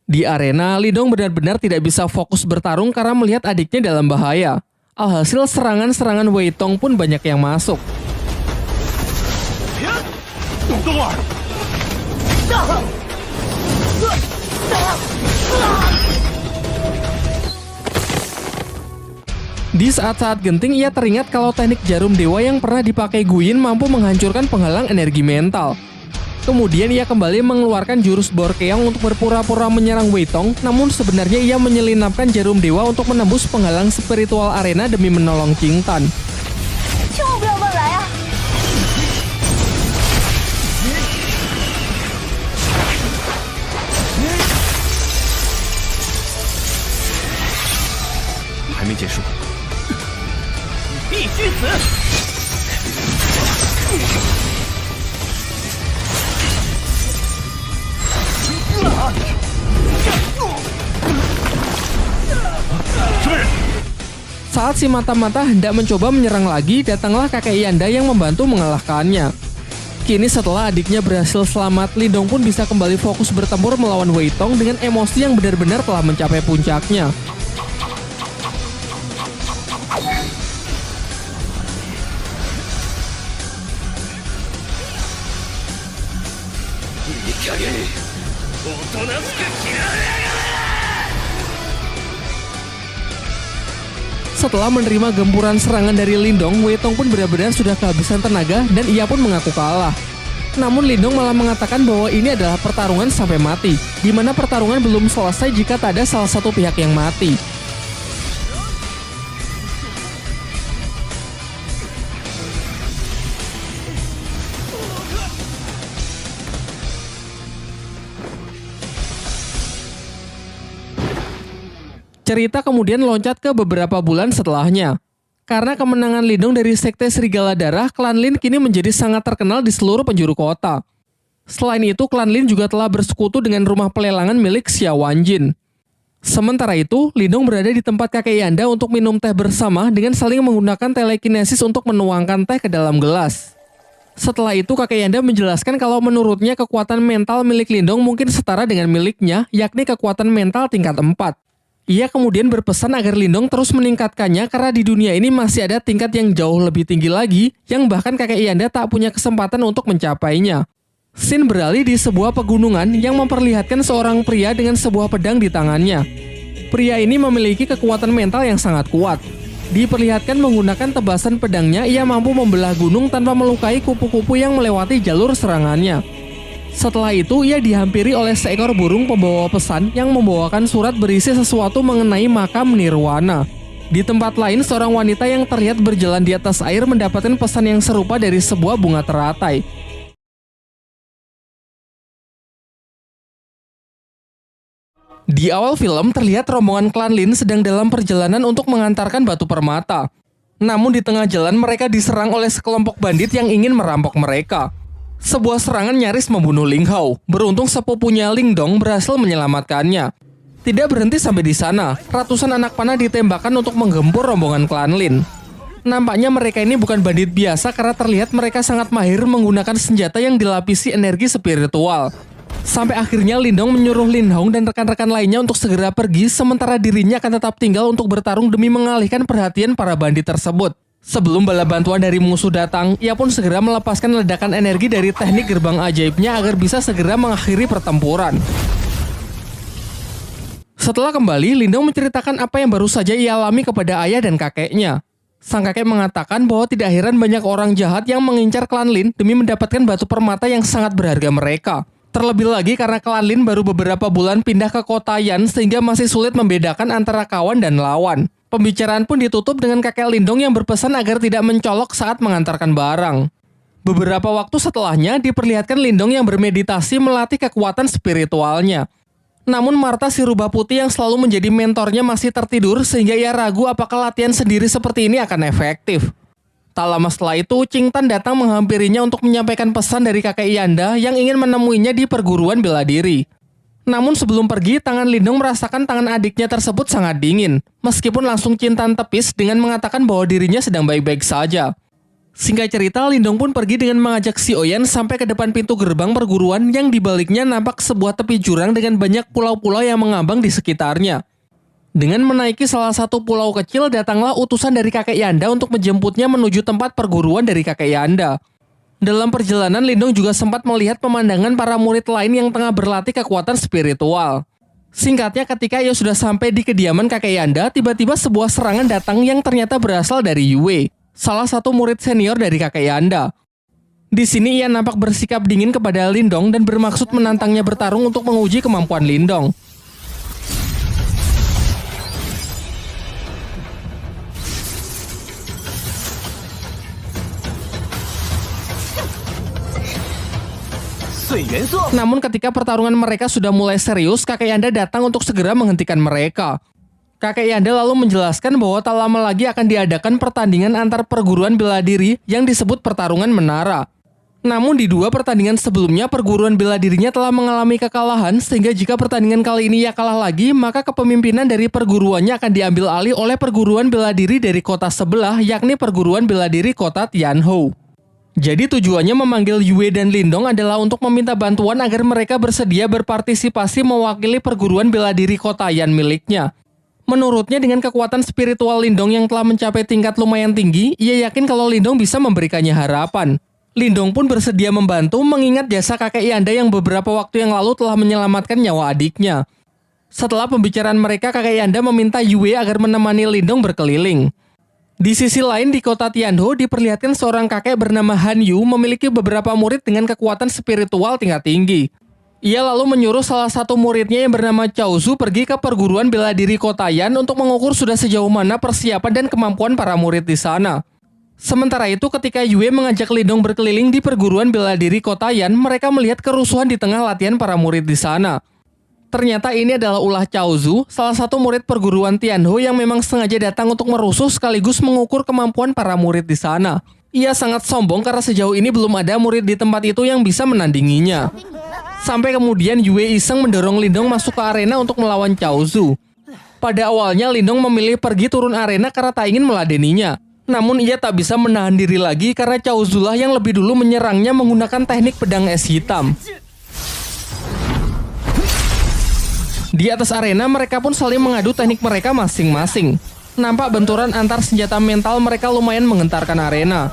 Di arena, Lindong benar-benar tidak bisa fokus bertarung karena melihat adiknya dalam bahaya. Alhasil serangan-serangan Wei Tong pun banyak yang masuk. Di saat-saat genting, ia teringat kalau teknik jarum dewa yang pernah dipakai Guyin mampu menghancurkan penghalang energi mental. Kemudian ia kembali mengeluarkan jurus Borkeong untuk berpura-pura menyerang Wei Tong, namun sebenarnya ia menyelinapkan jarum dewa untuk menembus penghalang spiritual arena demi menolong Qing Tan. Saat si mata-mata hendak mencoba menyerang lagi, datanglah kakek Yanda yang membantu mengalahkannya. Kini setelah adiknya berhasil selamat, Lindong pun bisa kembali fokus bertempur melawan Wei Tong dengan emosi yang benar-benar telah mencapai puncaknya. Setelah menerima gempuran serangan dari Lindong, Wei Tong pun benar-benar sudah kehabisan tenaga dan ia pun mengaku kalah. Namun Lindong malah mengatakan bahwa ini adalah pertarungan sampai mati, di mana pertarungan belum selesai jika tak ada salah satu pihak yang mati. Cerita kemudian loncat ke beberapa bulan setelahnya. Karena kemenangan Lindong dari Sekte Serigala Darah, klan Lin kini menjadi sangat terkenal di seluruh penjuru kota. Selain itu, klan Lin juga telah bersekutu dengan rumah pelelangan milik Xia Wanjin. Sementara itu, Lindong berada di tempat kakek Yanda untuk minum teh bersama dengan saling menggunakan telekinesis untuk menuangkan teh ke dalam gelas. Setelah itu, kakek Yanda menjelaskan kalau menurutnya kekuatan mental milik Lindong mungkin setara dengan miliknya, yakni kekuatan mental tingkat 4. Ia kemudian berpesan agar Lindong terus meningkatkannya karena di dunia ini masih ada tingkat yang jauh lebih tinggi lagi yang bahkan kakek Yanda tak punya kesempatan untuk mencapainya. Scene beralih di sebuah pegunungan yang memperlihatkan seorang pria dengan sebuah pedang di tangannya. Pria ini memiliki kekuatan mental yang sangat kuat. Diperlihatkan menggunakan tebasan pedangnya, ia mampu membelah gunung tanpa melukai kupu-kupu yang melewati jalur serangannya. Setelah itu, ia dihampiri oleh seekor burung pembawa pesan yang membawakan surat berisi sesuatu mengenai makam Nirwana. Di tempat lain, seorang wanita yang terlihat berjalan di atas air mendapatkan pesan yang serupa dari sebuah bunga teratai. Di awal film, terlihat rombongan klan Lin sedang dalam perjalanan untuk mengantarkan batu permata. Namun di tengah jalan, mereka diserang oleh sekelompok bandit yang ingin merampok mereka. Sebuah serangan nyaris membunuh Ling Hao. Beruntung sepupunya Lingdong berhasil menyelamatkannya. Tidak berhenti sampai di sana, ratusan anak panah ditembakkan untuk menggempur rombongan klan Lin. Nampaknya mereka ini bukan bandit biasa karena terlihat mereka sangat mahir menggunakan senjata yang dilapisi energi spiritual. Sampai akhirnya Lindong menyuruh Lin Hong dan rekan-rekan lainnya untuk segera pergi, sementara dirinya akan tetap tinggal untuk bertarung demi mengalihkan perhatian para bandit tersebut. Sebelum bala bantuan dari musuh datang, ia pun segera melepaskan ledakan energi dari teknik gerbang ajaibnya agar bisa segera mengakhiri pertempuran. Setelah kembali, Lindong menceritakan apa yang baru saja ia alami kepada ayah dan kakeknya. Sang kakek mengatakan bahwa tidak heran banyak orang jahat yang mengincar klan Lin demi mendapatkan batu permata yang sangat berharga mereka. Terlebih lagi karena klan Lin baru beberapa bulan pindah ke kota Yan sehingga masih sulit membedakan antara kawan dan lawan. Pembicaraan pun ditutup dengan kakek Lindong yang berpesan agar tidak mencolok saat mengantarkan barang. Beberapa waktu setelahnya diperlihatkan Lindong yang bermeditasi melatih kekuatan spiritualnya. Namun Martha si rubah putih yang selalu menjadi mentornya masih tertidur sehingga ia ragu apakah latihan sendiri seperti ini akan efektif. Tak lama setelah itu, Ching Tan datang menghampirinya untuk menyampaikan pesan dari kakek Yanda yang ingin menemuinya di perguruan bela diri. Namun sebelum pergi, tangan Lindong merasakan tangan adiknya tersebut sangat dingin, meskipun langsung Ching Tan tepis dengan mengatakan bahwa dirinya sedang baik-baik saja. Singkat cerita, Lindong pun pergi dengan mengajak si Oyen sampai ke depan pintu gerbang perguruan yang dibaliknya nampak sebuah tepi jurang dengan banyak pulau-pulau yang mengambang di sekitarnya. Dengan menaiki salah satu pulau kecil, datanglah utusan dari kakek Yanda untuk menjemputnya menuju tempat perguruan dari kakek Yanda. Dalam perjalanan, Lindong juga sempat melihat pemandangan para murid lain yang tengah berlatih kekuatan spiritual. Singkatnya, ketika ia sudah sampai di kediaman kakek Yanda, tiba-tiba sebuah serangan datang yang ternyata berasal dari Yue, salah satu murid senior dari kakek Yanda. Di sini ia nampak bersikap dingin kepada Lindong dan bermaksud menantangnya bertarung untuk menguji kemampuan Lindong. Namun ketika pertarungan mereka sudah mulai serius, kakek Yanda datang untuk segera menghentikan mereka. Kakek Yanda lalu menjelaskan bahwa tak lama lagi akan diadakan pertandingan antar perguruan bela diri yang disebut pertarungan menara. Namun di dua pertandingan sebelumnya perguruan bela dirinya telah mengalami kekalahan sehingga jika pertandingan kali ini ia kalah lagi, maka kepemimpinan dari perguruannya akan diambil alih oleh perguruan bela diri dari kota sebelah, yakni perguruan bela diri kota Tianhou. Jadi tujuannya memanggil Yue dan Lindong adalah untuk meminta bantuan agar mereka bersedia berpartisipasi mewakili perguruan bela diri kota Yan miliknya. Menurutnya dengan kekuatan spiritual Lindong yang telah mencapai tingkat lumayan tinggi, ia yakin kalau Lindong bisa memberikannya harapan. Lindong pun bersedia membantu mengingat jasa kakek Yanda yang beberapa waktu yang lalu telah menyelamatkan nyawa adiknya. Setelah pembicaraan mereka, kakek Yanda meminta Yue agar menemani Lindong berkeliling. Di sisi lain di kota Tianhou diperlihatkan seorang kakek bernama Han Yu memiliki beberapa murid dengan kekuatan spiritual tingkat tinggi. Ia lalu menyuruh salah satu muridnya yang bernama Cao Zu pergi ke perguruan bela diri kota Yan untuk mengukur sudah sejauh mana persiapan dan kemampuan para murid di sana. Sementara itu ketika Yue mengajak Lindong berkeliling di perguruan bela diri kota Yan, mereka melihat kerusuhan di tengah latihan para murid di sana. Ternyata ini adalah ulah Cao Zu, salah satu murid perguruan Tianhou yang memang sengaja datang untuk merusuh sekaligus mengukur kemampuan para murid di sana. Ia sangat sombong karena sejauh ini belum ada murid di tempat itu yang bisa menandinginya. Sampai kemudian Yue iseng mendorong Lindong masuk ke arena untuk melawan Cao Zu. Pada awalnya Lindong memilih pergi turun arena karena tak ingin meladeninya. Namun ia tak bisa menahan diri lagi karena Cao Zu lah yang lebih dulu menyerangnya menggunakan teknik pedang es hitam. Di atas arena mereka pun saling mengadu teknik mereka masing-masing. Nampak benturan antar senjata mental mereka lumayan menggentarkan arena.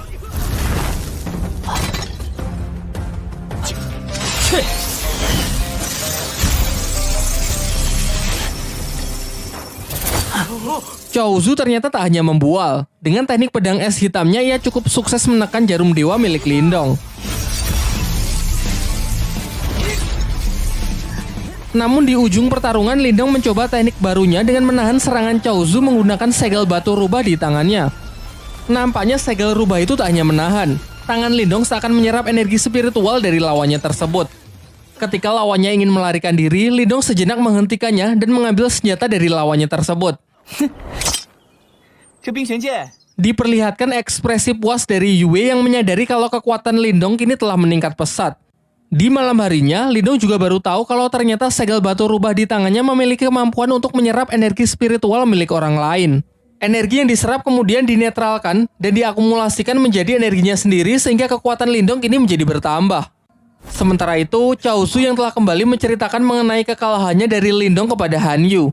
Cao Zu ternyata tak hanya membual. Dengan teknik pedang es hitamnya ia cukup sukses menekan jarum dewa milik Lindong. Namun di ujung pertarungan Lindong mencoba teknik barunya dengan menahan serangan Cao Zu menggunakan segel batu rubah di tangannya. Nampaknya segel rubah itu tak hanya menahan. Tangan Lindong seakan menyerap energi spiritual dari lawannya tersebut. Ketika lawannya ingin melarikan diri, Lindong sejenak menghentikannya dan mengambil senjata dari lawannya tersebut. Diperlihatkan ekspresi puas dari Yue yang menyadari kalau kekuatan Lindong kini telah meningkat pesat. Di malam harinya, Lindong juga baru tahu kalau ternyata segel batu rubah di tangannya memiliki kemampuan untuk menyerap energi spiritual milik orang lain. Energi yang diserap kemudian dinetralkan dan diakumulasikan menjadi energinya sendiri sehingga kekuatan Lindong kini menjadi bertambah. Sementara itu, Cao Zu yang telah kembali menceritakan mengenai kekalahannya dari Lindong kepada Han Yu.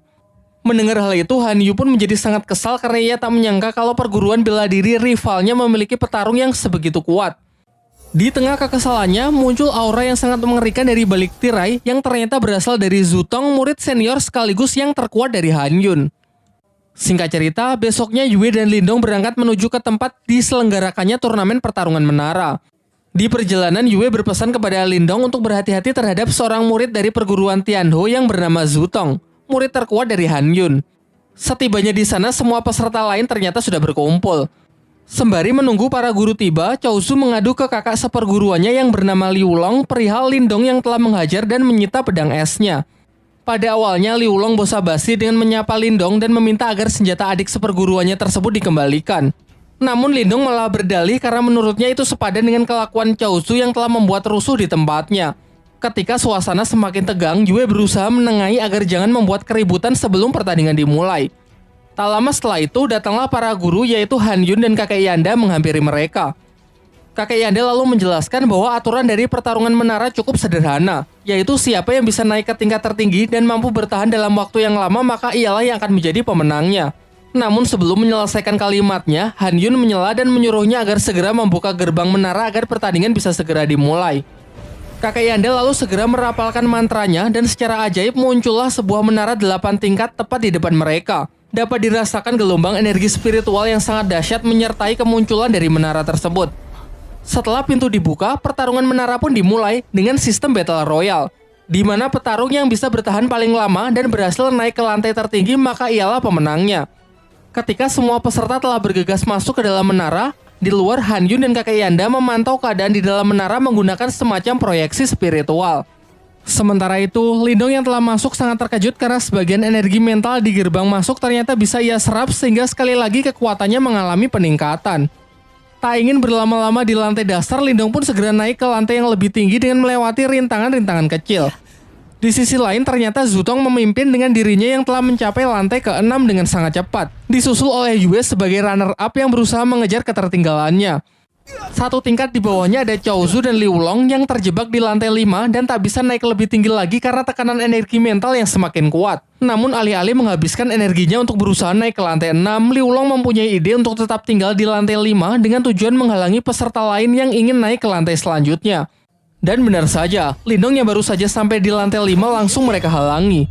Mendengar hal itu, Han Yu pun menjadi sangat kesal karena ia tak menyangka kalau perguruan bela diri rivalnya memiliki petarung yang sebegitu kuat. Di tengah kekesalannya, muncul aura yang sangat mengerikan dari balik tirai yang ternyata berasal dari Zutong, murid senior sekaligus yang terkuat dari Han Yun. Singkat cerita, besoknya Yue dan Lindong berangkat menuju ke tempat diselenggarakannya turnamen pertarungan menara. Di perjalanan, Yue berpesan kepada Lindong untuk berhati-hati terhadap seorang murid dari perguruan Tianho yang bernama Zutong, murid terkuat dari Han Yun. Setibanya di sana, semua peserta lain ternyata sudah berkumpul. Sembari menunggu para guru tiba, Chaozu mengadu ke kakak seperguruannya yang bernama Liu Long perihal Lindong yang telah menghajar dan menyita pedang esnya. Pada awalnya, Liu Long basa-basi dengan menyapa Lindong dan meminta agar senjata adik seperguruannya tersebut dikembalikan. Namun Lindong malah berdalih karena menurutnya itu sepadan dengan kelakuan Chaozu yang telah membuat rusuh di tempatnya. Ketika suasana semakin tegang, Yue berusaha menengahi agar jangan membuat keributan sebelum pertandingan dimulai. Tak lama setelah itu, datanglah para guru yaitu Han Yun dan kakek Yanda menghampiri mereka. Kakek Yanda lalu menjelaskan bahwa aturan dari pertarungan menara cukup sederhana, yaitu siapa yang bisa naik ke tingkat tertinggi dan mampu bertahan dalam waktu yang lama maka ialah yang akan menjadi pemenangnya. Namun sebelum menyelesaikan kalimatnya, Han Yun menyela dan menyuruhnya agar segera membuka gerbang menara agar pertandingan bisa segera dimulai. Kakek Yanda lalu segera merapalkan mantranya dan secara ajaib muncullah sebuah menara 8 tingkat tepat di depan mereka. Dapat dirasakan gelombang energi spiritual yang sangat dahsyat menyertai kemunculan dari menara tersebut. Setelah pintu dibuka, pertarungan menara pun dimulai dengan sistem Battle Royale, di mana petarung yang bisa bertahan paling lama dan berhasil naik ke lantai tertinggi maka ialah pemenangnya. Ketika semua peserta telah bergegas masuk ke dalam menara, di luar Han Yun dan kakek Yanda memantau keadaan di dalam menara menggunakan semacam proyeksi spiritual. Sementara itu, Lindong yang telah masuk sangat terkejut karena sebagian energi mental di gerbang masuk ternyata bisa ia serap sehingga sekali lagi kekuatannya mengalami peningkatan. Tak ingin berlama-lama di lantai dasar, Lindong pun segera naik ke lantai yang lebih tinggi dengan melewati rintangan-rintangan kecil. Di sisi lain, ternyata Zutong memimpin dengan dirinya yang telah mencapai lantai ke-6 dengan sangat cepat, disusul oleh Yue sebagai runner-up yang berusaha mengejar ketertinggalannya. Satu tingkat di bawahnya ada Chaozu dan Liu Long yang terjebak di lantai 5 dan tak bisa naik lebih tinggi lagi karena tekanan energi mental yang semakin kuat. Namun alih-alih menghabiskan energinya untuk berusaha naik ke lantai 6, Liu Long mempunyai ide untuk tetap tinggal di lantai 5 dengan tujuan menghalangi peserta lain yang ingin naik ke lantai selanjutnya. Dan benar saja, Lindong yang baru saja sampai di lantai 5 langsung mereka halangi.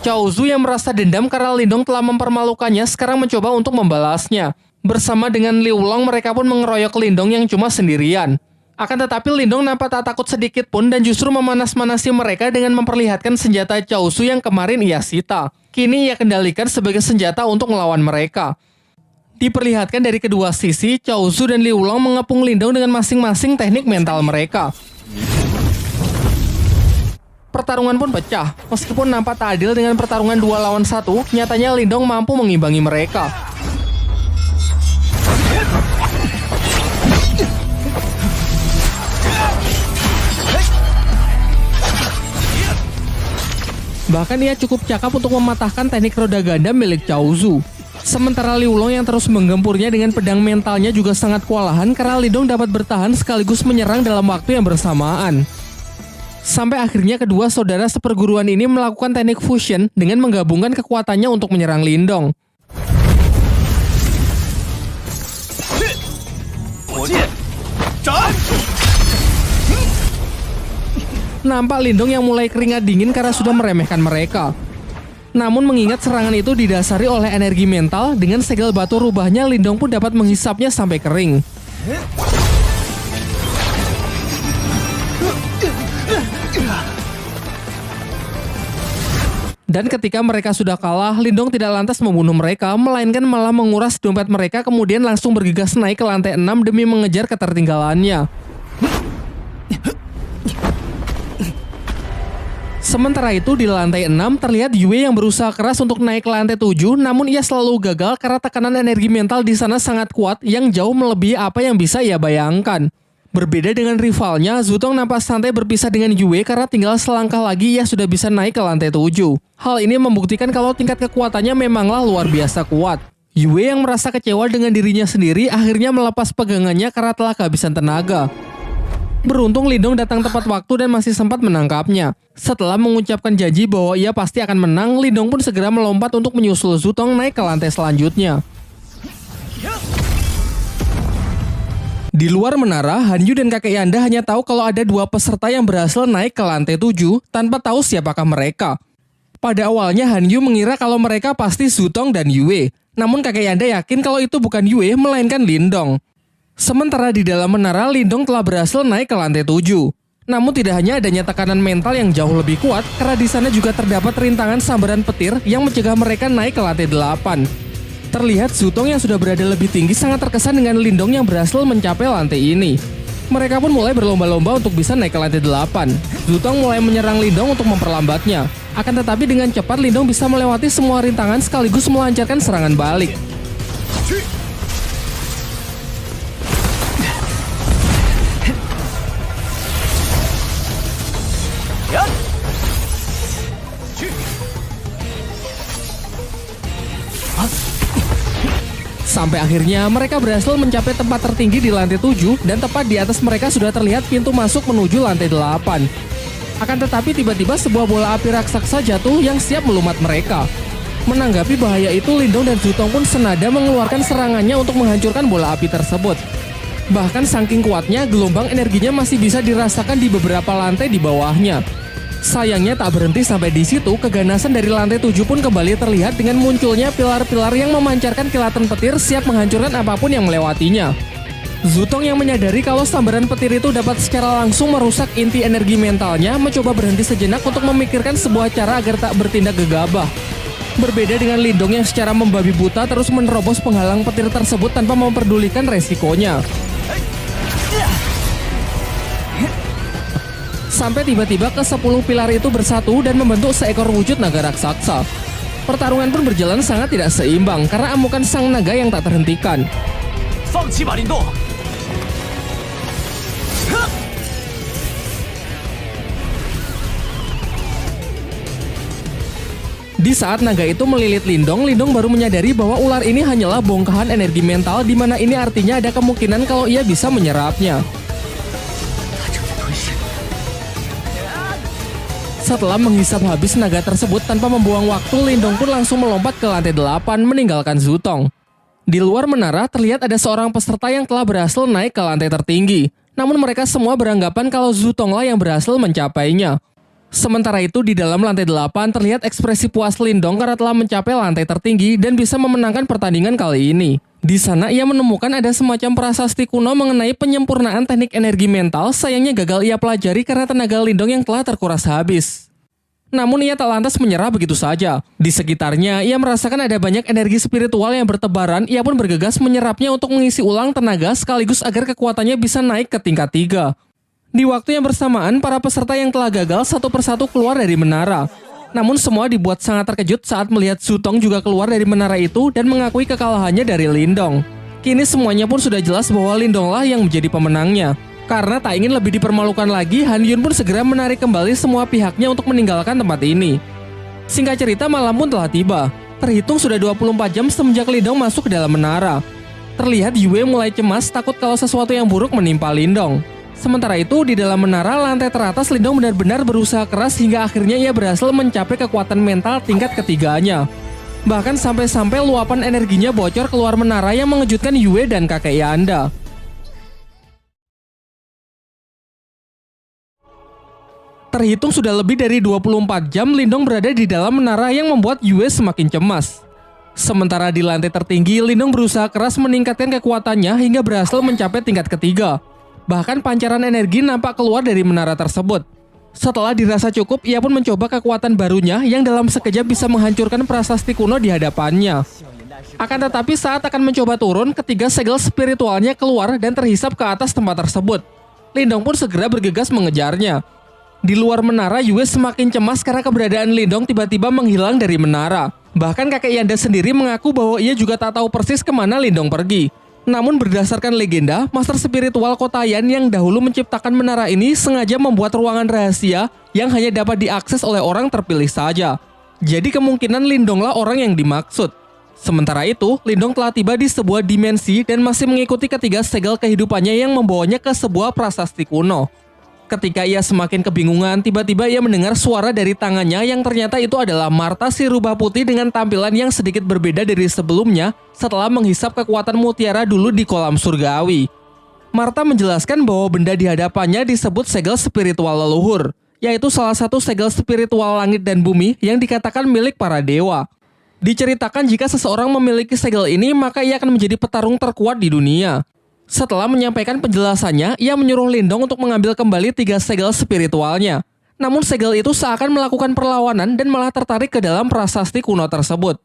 Chaozu yang merasa dendam karena Lindong telah mempermalukannya sekarang mencoba untuk membalasnya. Bersama dengan Liu Long, mereka pun mengeroyok Lindong yang cuma sendirian. Akan tetapi Lindong nampak tak takut sedikit pun dan justru memanas-manasi mereka dengan memperlihatkan senjata Chaozu yang kemarin ia sita. Kini ia kendalikan sebagai senjata untuk melawan mereka. Diperlihatkan dari kedua sisi, Chaozu dan Liu Long mengepung Lindong dengan masing-masing teknik mental mereka. Pertarungan pun pecah. Meskipun nampak tak adil dengan pertarungan 2 lawan 1, nyatanya Lindong mampu mengimbangi mereka. Bahkan ia cukup cakap untuk mematahkan teknik roda ganda milik Chaozu. Sementara Liu Long yang terus menggempurnya dengan pedang mentalnya juga sangat kewalahan karena Lindong dapat bertahan sekaligus menyerang dalam waktu yang bersamaan. Sampai akhirnya kedua saudara seperguruan ini melakukan teknik fusion dengan menggabungkan kekuatannya untuk menyerang Lindong. Nampak Lindong yang mulai keringat dingin karena sudah meremehkan mereka. Namun mengingat serangan itu didasari oleh energi mental, dengan segel batu rubahnya Lindong pun dapat menghisapnya sampai kering. Dan ketika mereka sudah kalah, Lindong tidak lantas membunuh mereka, melainkan malah menguras dompet mereka kemudian langsung bergegas naik ke lantai 6 demi mengejar ketertinggalannya. Sementara itu di lantai 6 terlihat Yue yang berusaha keras untuk naik ke lantai 7, namun ia selalu gagal karena tekanan energi mental di sana sangat kuat yang jauh melebihi apa yang bisa ia bayangkan. Berbeda dengan rivalnya, Zutong nampak santai berpisah dengan Yue karena tinggal selangkah lagi ia sudah bisa naik ke lantai 7. Hal ini membuktikan kalau tingkat kekuatannya memanglah luar biasa kuat. Yue yang merasa kecewa dengan dirinya sendiri akhirnya melepas pegangannya karena telah kehabisan tenaga. Beruntung Lindong datang tepat waktu dan masih sempat menangkapnya. Setelah mengucapkan janji bahwa ia pasti akan menang, Lindong pun segera melompat untuk menyusul Zutong naik ke lantai selanjutnya. Di luar menara, Hanyu dan kakek Yanda hanya tahu kalau ada dua peserta yang berhasil naik ke lantai 7 tanpa tahu siapakah mereka. Pada awalnya Hanyu mengira kalau mereka pasti Zutong dan Yue, namun kakek Yanda yakin kalau itu bukan Yue melainkan Lindong. Sementara di dalam menara, Lindong telah berhasil naik ke lantai 7. Namun tidak hanya adanya tekanan mental yang jauh lebih kuat, karena di sana juga terdapat rintangan sambaran petir yang mencegah mereka naik ke lantai 8. Terlihat Zutong yang sudah berada lebih tinggi sangat terkesan dengan Lindong yang berhasil mencapai lantai ini. Mereka pun mulai berlomba-lomba untuk bisa naik ke lantai 8. Zutong mulai menyerang Lindong untuk memperlambatnya. Akan tetapi dengan cepat Lindong bisa melewati semua rintangan sekaligus melancarkan serangan balik. Sampai akhirnya mereka berhasil mencapai tempat tertinggi di lantai 7 dan tepat di atas mereka sudah terlihat pintu masuk menuju lantai 8. Akan tetapi tiba-tiba sebuah bola api raksasa jatuh yang siap melumat mereka. Menanggapi bahaya itu, Lindong dan Zutong pun senada mengeluarkan serangannya untuk menghancurkan bola api tersebut. Bahkan saking kuatnya, gelombang energinya masih bisa dirasakan di beberapa lantai di bawahnya. Sayangnya tak berhenti sampai di situ, keganasan dari lantai 7 pun kembali terlihat dengan munculnya pilar-pilar yang memancarkan kilatan petir siap menghancurkan apapun yang melewatinya. Zutong yang menyadari kalau sambaran petir itu dapat secara langsung merusak inti energi mentalnya, mencoba berhenti sejenak untuk memikirkan sebuah cara agar tak bertindak gegabah. Berbeda dengan Lindong yang secara membabi buta terus menerobos penghalang petir tersebut tanpa memperdulikan resikonya. Sampai tiba-tiba ke-10 pilar itu bersatu dan membentuk seekor wujud naga raksasa. Pertarungan pun berjalan sangat tidak seimbang karena amukan sang naga yang tak terhentikan. Di saat naga itu melilit Lindong, Lindong baru menyadari bahwa ular ini hanyalah bongkahan energi mental, di mana ini artinya ada kemungkinan kalau ia bisa menyerapnya. Setelah menghisap habis naga tersebut tanpa membuang waktu, Lindong pun langsung melompat ke lantai 8 meninggalkan Zutong. Di luar menara terlihat ada seorang peserta yang telah berhasil naik ke lantai tertinggi. Namun mereka semua beranggapan kalau Zutonglah yang berhasil mencapainya. Sementara itu di dalam lantai 8 terlihat ekspresi puas Lindong karena telah mencapai lantai tertinggi dan bisa memenangkan pertandingan kali ini. Di sana ia menemukan ada semacam prasasti kuno mengenai penyempurnaan teknik energi mental, sayangnya gagal ia pelajari karena tenaga Lindong yang telah terkuras habis. Namun ia tak lantas menyerah begitu saja. Di sekitarnya ia merasakan ada banyak energi spiritual yang bertebaran, ia pun bergegas menyerapnya untuk mengisi ulang tenaga sekaligus agar kekuatannya bisa naik ke tingkat 3. Di waktu yang bersamaan, para peserta yang telah gagal satu persatu keluar dari menara. Namun semua dibuat sangat terkejut saat melihat Zutong juga keluar dari menara itu dan mengakui kekalahannya dari Lindong. Kini semuanya pun sudah jelas bahwa Lindonglah yang menjadi pemenangnya. Karena tak ingin lebih dipermalukan lagi, Han Yun pun segera menarik kembali semua pihaknya untuk meninggalkan tempat ini. Singkat cerita, malam pun telah tiba. Terhitung sudah 24 jam semenjak Lindong masuk ke dalam menara. Terlihat Yue mulai cemas takut kalau sesuatu yang buruk menimpa Lindong. Sementara itu, di dalam menara lantai teratas, Lindong benar-benar berusaha keras hingga akhirnya ia berhasil mencapai kekuatan mental tingkat ketiganya. Bahkan sampai-sampai luapan energinya bocor keluar menara yang mengejutkan Yue dan kakek Yanda. Terhitung sudah lebih dari 24 jam Lindong berada di dalam menara yang membuat Yue semakin cemas. Sementara di lantai tertinggi, Lindong berusaha keras meningkatkan kekuatannya hingga berhasil mencapai tingkat ketiga. Bahkan pancaran energi nampak keluar dari menara tersebut. Setelah dirasa cukup, ia pun mencoba kekuatan barunya yang dalam sekejap bisa menghancurkan prasasti kuno di hadapannya. Akan tetapi saat akan mencoba turun, ketiga segel spiritualnya keluar dan terhisap ke atas tempat tersebut. Lindong pun segera bergegas mengejarnya. Di luar menara, Yue semakin cemas karena keberadaan Lindong tiba-tiba menghilang dari menara. Bahkan kakek Yanda sendiri mengaku bahwa ia juga tak tahu persis kemana Lindong pergi. Namun berdasarkan legenda, master spiritual Kotayan yang dahulu menciptakan menara ini sengaja membuat ruangan rahasia yang hanya dapat diakses oleh orang terpilih saja. Jadi kemungkinan Lindonglah orang yang dimaksud. Sementara itu, Lindong telah tiba di sebuah dimensi dan masih mengikuti ketiga segel kehidupannya yang membawanya ke sebuah prasasti kuno. Ketika ia semakin kebingungan, tiba-tiba ia mendengar suara dari tangannya yang ternyata itu adalah Marta si rubah putih dengan tampilan yang sedikit berbeda dari sebelumnya setelah menghisap kekuatan mutiara dulu di kolam surgawi. Martha menjelaskan bahwa benda di hadapannya disebut segel spiritual leluhur, yaitu salah satu segel spiritual langit dan bumi yang dikatakan milik para dewa. Diceritakan jika seseorang memiliki segel ini, maka ia akan menjadi petarung terkuat di dunia. Setelah menyampaikan penjelasannya, ia menyuruh Lindong untuk mengambil kembali 3 segel spiritualnya. Namun segel itu seakan melakukan perlawanan dan malah tertarik ke dalam prasasti kuno tersebut.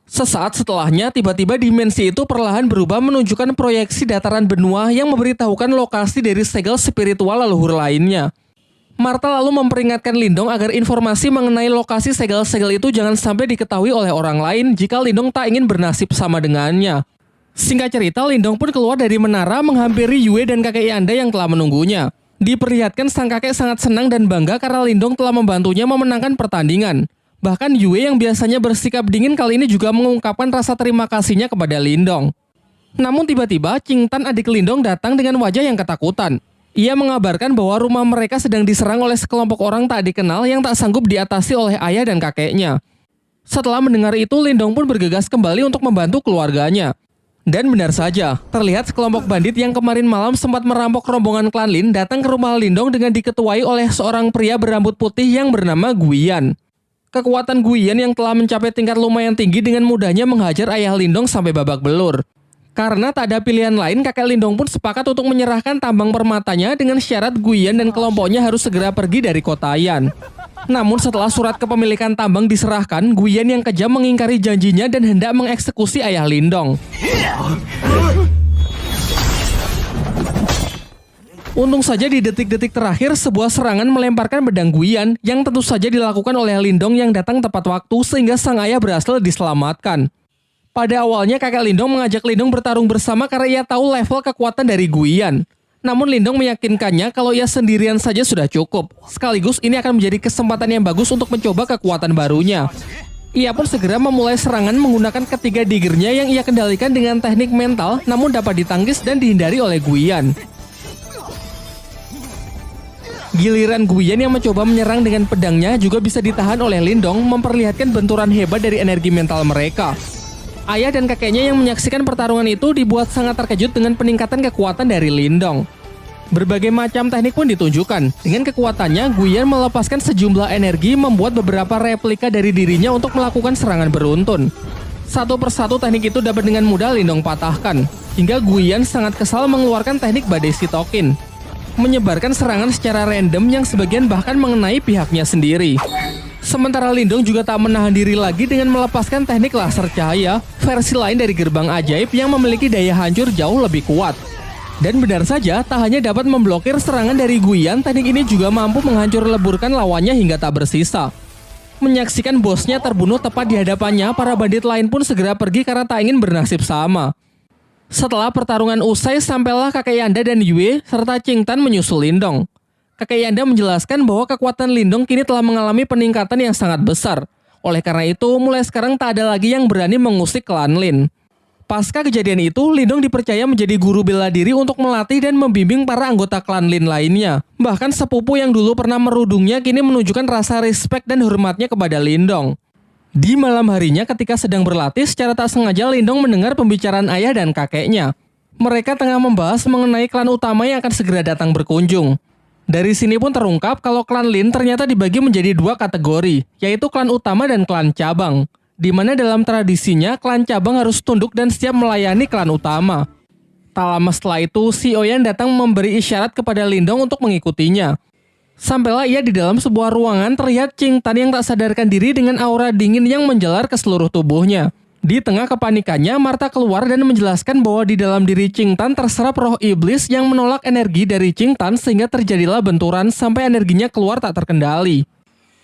Sesaat setelahnya, tiba-tiba dimensi itu perlahan berubah menunjukkan proyeksi dataran benua yang memberitahukan lokasi dari segel spiritual leluhur lainnya. Martha lalu memperingatkan Lindong agar informasi mengenai lokasi segel-segel itu jangan sampai diketahui oleh orang lain jika Lindong tak ingin bernasib sama dengannya. Singkat cerita, Lindong pun keluar dari menara menghampiri Yue dan kakek Yanda yang telah menunggunya. Diperlihatkan sang kakek sangat senang dan bangga karena Lindong telah membantunya memenangkan pertandingan. Bahkan Yue yang biasanya bersikap dingin kali ini juga mengungkapkan rasa terima kasihnya kepada Lindong. Namun tiba-tiba Qing Tan adik Lindong datang dengan wajah yang ketakutan. Ia mengabarkan bahwa rumah mereka sedang diserang oleh sekelompok orang tak dikenal yang tak sanggup diatasi oleh ayah dan kakeknya. Setelah mendengar itu, Lindong pun bergegas kembali untuk membantu keluarganya. Dan benar saja, terlihat sekelompok bandit yang kemarin malam sempat merampok rombongan klan Lin datang ke rumah Lindong dengan diketuai oleh seorang pria berambut putih yang bernama Guiyan. Kekuatan Guiyan yang telah mencapai tingkat lumayan tinggi dengan mudahnya menghajar ayah Lindong sampai babak belur. Karena tak ada pilihan lain, kakek Lindong pun sepakat untuk menyerahkan tambang permatanya dengan syarat Guiyan dan kelompoknya harus segera pergi dari kota Yan. Namun setelah surat kepemilikan tambang diserahkan, Guiyan yang kejam mengingkari janjinya dan hendak mengeksekusi ayah Lindong. Untung saja di detik-detik terakhir sebuah serangan melemparkan pedang Guiyan yang tentu saja dilakukan oleh Lindong yang datang tepat waktu sehingga sang ayah berhasil diselamatkan. Pada awalnya kakek Lindong mengajak Lindong bertarung bersama karena ia tahu level kekuatan dari Guiyan. Namun Lindong meyakinkannya kalau ia sendirian saja sudah cukup. Sekaligus ini akan menjadi kesempatan yang bagus untuk mencoba kekuatan barunya. Ia pun segera memulai serangan menggunakan ketiga diggernya yang ia kendalikan dengan teknik mental namun dapat ditangkis dan dihindari oleh Guiyan. Giliran Guiyan yang mencoba menyerang dengan pedangnya juga bisa ditahan oleh Lindong, memperlihatkan benturan hebat dari energi mental mereka. Ayah dan kakeknya yang menyaksikan pertarungan itu dibuat sangat terkejut dengan peningkatan kekuatan dari Lindong. Berbagai macam teknik pun ditunjukkan. Dengan kekuatannya, Guiyan melepaskan sejumlah energi membuat beberapa replika dari dirinya untuk melakukan serangan beruntun. Satu persatu teknik itu dapat dengan mudah Lindong patahkan, hingga Guiyan sangat kesal mengeluarkan teknik badai sitokin, menyebarkan serangan secara random yang sebagian bahkan mengenai pihaknya sendiri. Sementara Lindong juga tak menahan diri lagi dengan melepaskan teknik laser cahaya, versi lain dari gerbang ajaib yang memiliki daya hancur jauh lebih kuat. Dan benar saja, tak hanya dapat memblokir serangan dari Guiyan, teknik ini juga mampu menghancur leburkan lawannya hingga tak bersisa. Menyaksikan bosnya terbunuh tepat di hadapannya, para bandit lain pun segera pergi karena tak ingin bernasib sama. Setelah pertarungan usai, sampailah kakek Yanda dan Yue serta Qing Tan menyusul Lindong. Kakek Yanda menjelaskan bahwa kekuatan Lindong kini telah mengalami peningkatan yang sangat besar. Oleh karena itu, mulai sekarang tak ada lagi yang berani mengusik klan Lin. Pasca kejadian itu, Lindong dipercaya menjadi guru bela diri untuk melatih dan membimbing para anggota klan Lin lainnya. Bahkan sepupu yang dulu pernah merudungnya kini menunjukkan rasa respek dan hormatnya kepada Lindong. Di malam harinya ketika sedang berlatih, secara tak sengaja Lindong mendengar pembicaraan ayah dan kakeknya. Mereka tengah membahas mengenai klan utama yang akan segera datang berkunjung. Dari sini pun terungkap kalau klan Lin ternyata dibagi menjadi 2 kategori, yaitu klan utama dan klan cabang. Di mana dalam tradisinya, klan cabang harus tunduk dan siap melayani klan utama. Tak lama setelah itu, si Oyan datang memberi isyarat kepada Lindong untuk mengikutinya. Sampailah ia di dalam sebuah ruangan, terlihat Qing Tan yang tak sadarkan diri dengan aura dingin yang menjalar ke seluruh tubuhnya. Di tengah kepanikannya, Martha keluar dan menjelaskan bahwa di dalam diri Qing Tan terserap roh iblis yang menolak energi dari Qing Tan sehingga terjadilah benturan sampai energinya keluar tak terkendali.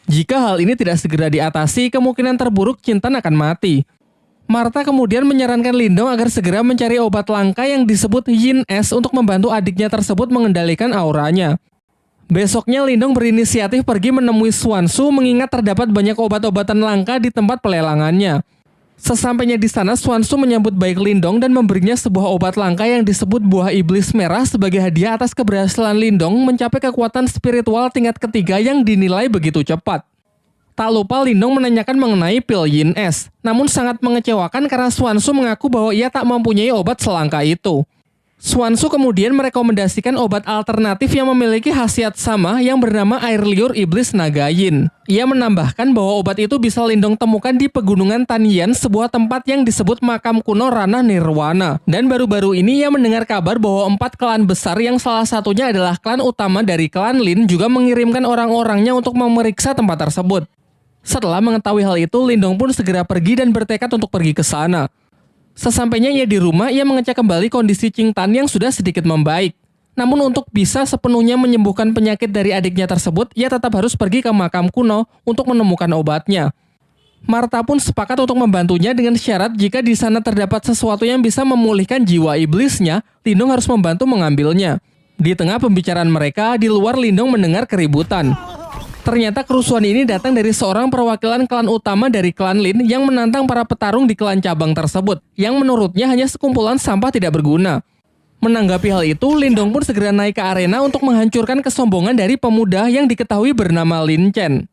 Jika hal ini tidak segera diatasi, kemungkinan terburuk Qing Tan akan mati. Martha kemudian menyarankan Lindong agar segera mencari obat langka yang disebut Yin Es untuk membantu adiknya tersebut mengendalikan auranya. Besoknya Lindong berinisiatif pergi menemui Xuanzu mengingat terdapat banyak obat-obatan langka di tempat pelelangannya. Sesampainya di sana, Xuanzu menyambut baik Lindong dan memberinya sebuah obat langka yang disebut buah iblis merah sebagai hadiah atas keberhasilan Lindong mencapai kekuatan spiritual tingkat ketiga yang dinilai begitu cepat. Tak lupa Lindong menanyakan mengenai pil Yin Es, namun sangat mengecewakan karena Xuanzu mengaku bahwa ia tak mempunyai obat selangka itu. Xuanzu kemudian merekomendasikan obat alternatif yang memiliki khasiat sama yang bernama air liur iblis naga yin. Ia menambahkan bahwa obat itu bisa Lindong temukan di pegunungan Tanyan, sebuah tempat yang disebut makam kuno Ranah Nirwana. Dan baru-baru ini ia mendengar kabar bahwa 4 klan besar yang salah satunya adalah klan utama dari klan Lin juga mengirimkan orang-orangnya untuk memeriksa tempat tersebut. Setelah mengetahui hal itu, Lindong pun segera pergi dan bertekad untuk pergi ke sana. Sesampainya ia di rumah, ia mengecek kembali kondisi Qing Tan yang sudah sedikit membaik. Namun untuk bisa sepenuhnya menyembuhkan penyakit dari adiknya tersebut, ia tetap harus pergi ke makam kuno untuk menemukan obatnya. Martha pun sepakat untuk membantunya dengan syarat jika di sana terdapat sesuatu yang bisa memulihkan jiwa iblisnya, Lindong harus membantu mengambilnya. Di tengah pembicaraan mereka, di luar Lindong mendengar keributan. Ternyata kerusuhan ini datang dari seorang perwakilan klan utama dari klan Lin yang menantang para petarung di klan cabang tersebut, yang menurutnya hanya sekumpulan sampah tidak berguna. Menanggapi hal itu, Lindong pun segera naik ke arena untuk menghancurkan kesombongan dari pemuda yang diketahui bernama Lin Chen.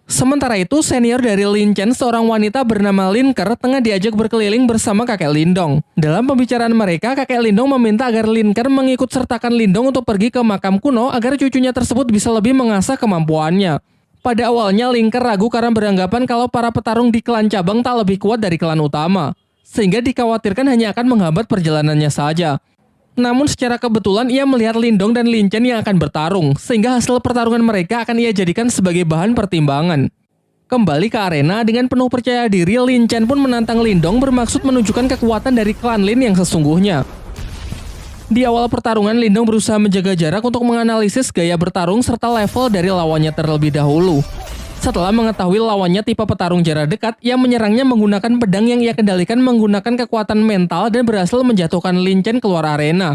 Sementara itu, senior dari Lin Chen, seorang wanita bernama Lin Ker, tengah diajak berkeliling bersama kakek Lindong. Dalam pembicaraan mereka, kakek Lindong meminta agar Lin Ker mengikut sertakan Lindong untuk pergi ke makam kuno agar cucunya tersebut bisa lebih mengasah kemampuannya. Pada awalnya, Lin Ker ragu karena beranggapan kalau para petarung di klan cabang tak lebih kuat dari klan utama, sehingga dikhawatirkan hanya akan menghambat perjalanannya saja. Namun secara kebetulan ia melihat Lindong dan Lin Chen yang akan bertarung, sehingga hasil pertarungan mereka akan ia jadikan sebagai bahan pertimbangan. Kembali ke arena, dengan penuh percaya diri, Lin Chen pun menantang Lindong bermaksud menunjukkan kekuatan dari klan Lin yang sesungguhnya. Di awal pertarungan, Lindong berusaha menjaga jarak untuk menganalisis gaya bertarung serta level dari lawannya terlebih dahulu. Setelah mengetahui lawannya tipe petarung jarak dekat, ia menyerangnya menggunakan pedang yang ia kendalikan menggunakan kekuatan mental dan berhasil menjatuhkan Lin Chen keluar arena.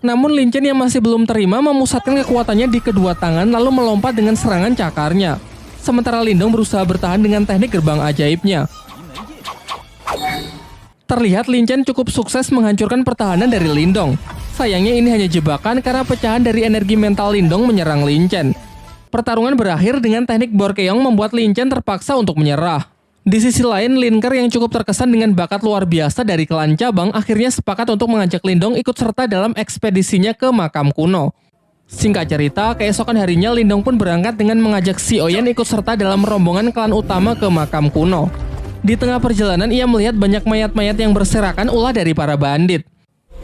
Namun Lin Chen yang masih belum terima memusatkan kekuatannya di kedua tangan lalu melompat dengan serangan cakarnya. Sementara Lindong berusaha bertahan dengan teknik gerbang ajaibnya. Terlihat Lin Chen cukup sukses menghancurkan pertahanan dari Lindong. Sayangnya ini hanya jebakan karena pecahan dari energi mental Lindong menyerang Lin Chen. Pertarungan berakhir dengan teknik Borkeong membuat Lin Chen terpaksa untuk menyerah. Di sisi lain, Lin Ker yang cukup terkesan dengan bakat luar biasa dari klan cabang akhirnya sepakat untuk mengajak Lindong ikut serta dalam ekspedisinya ke makam kuno. Singkat cerita, keesokan harinya Lindong pun berangkat dengan mengajak Si Oyen ikut serta dalam rombongan klan utama ke makam kuno. Di tengah perjalanan ia melihat banyak mayat-mayat yang berserakan ulah dari para bandit.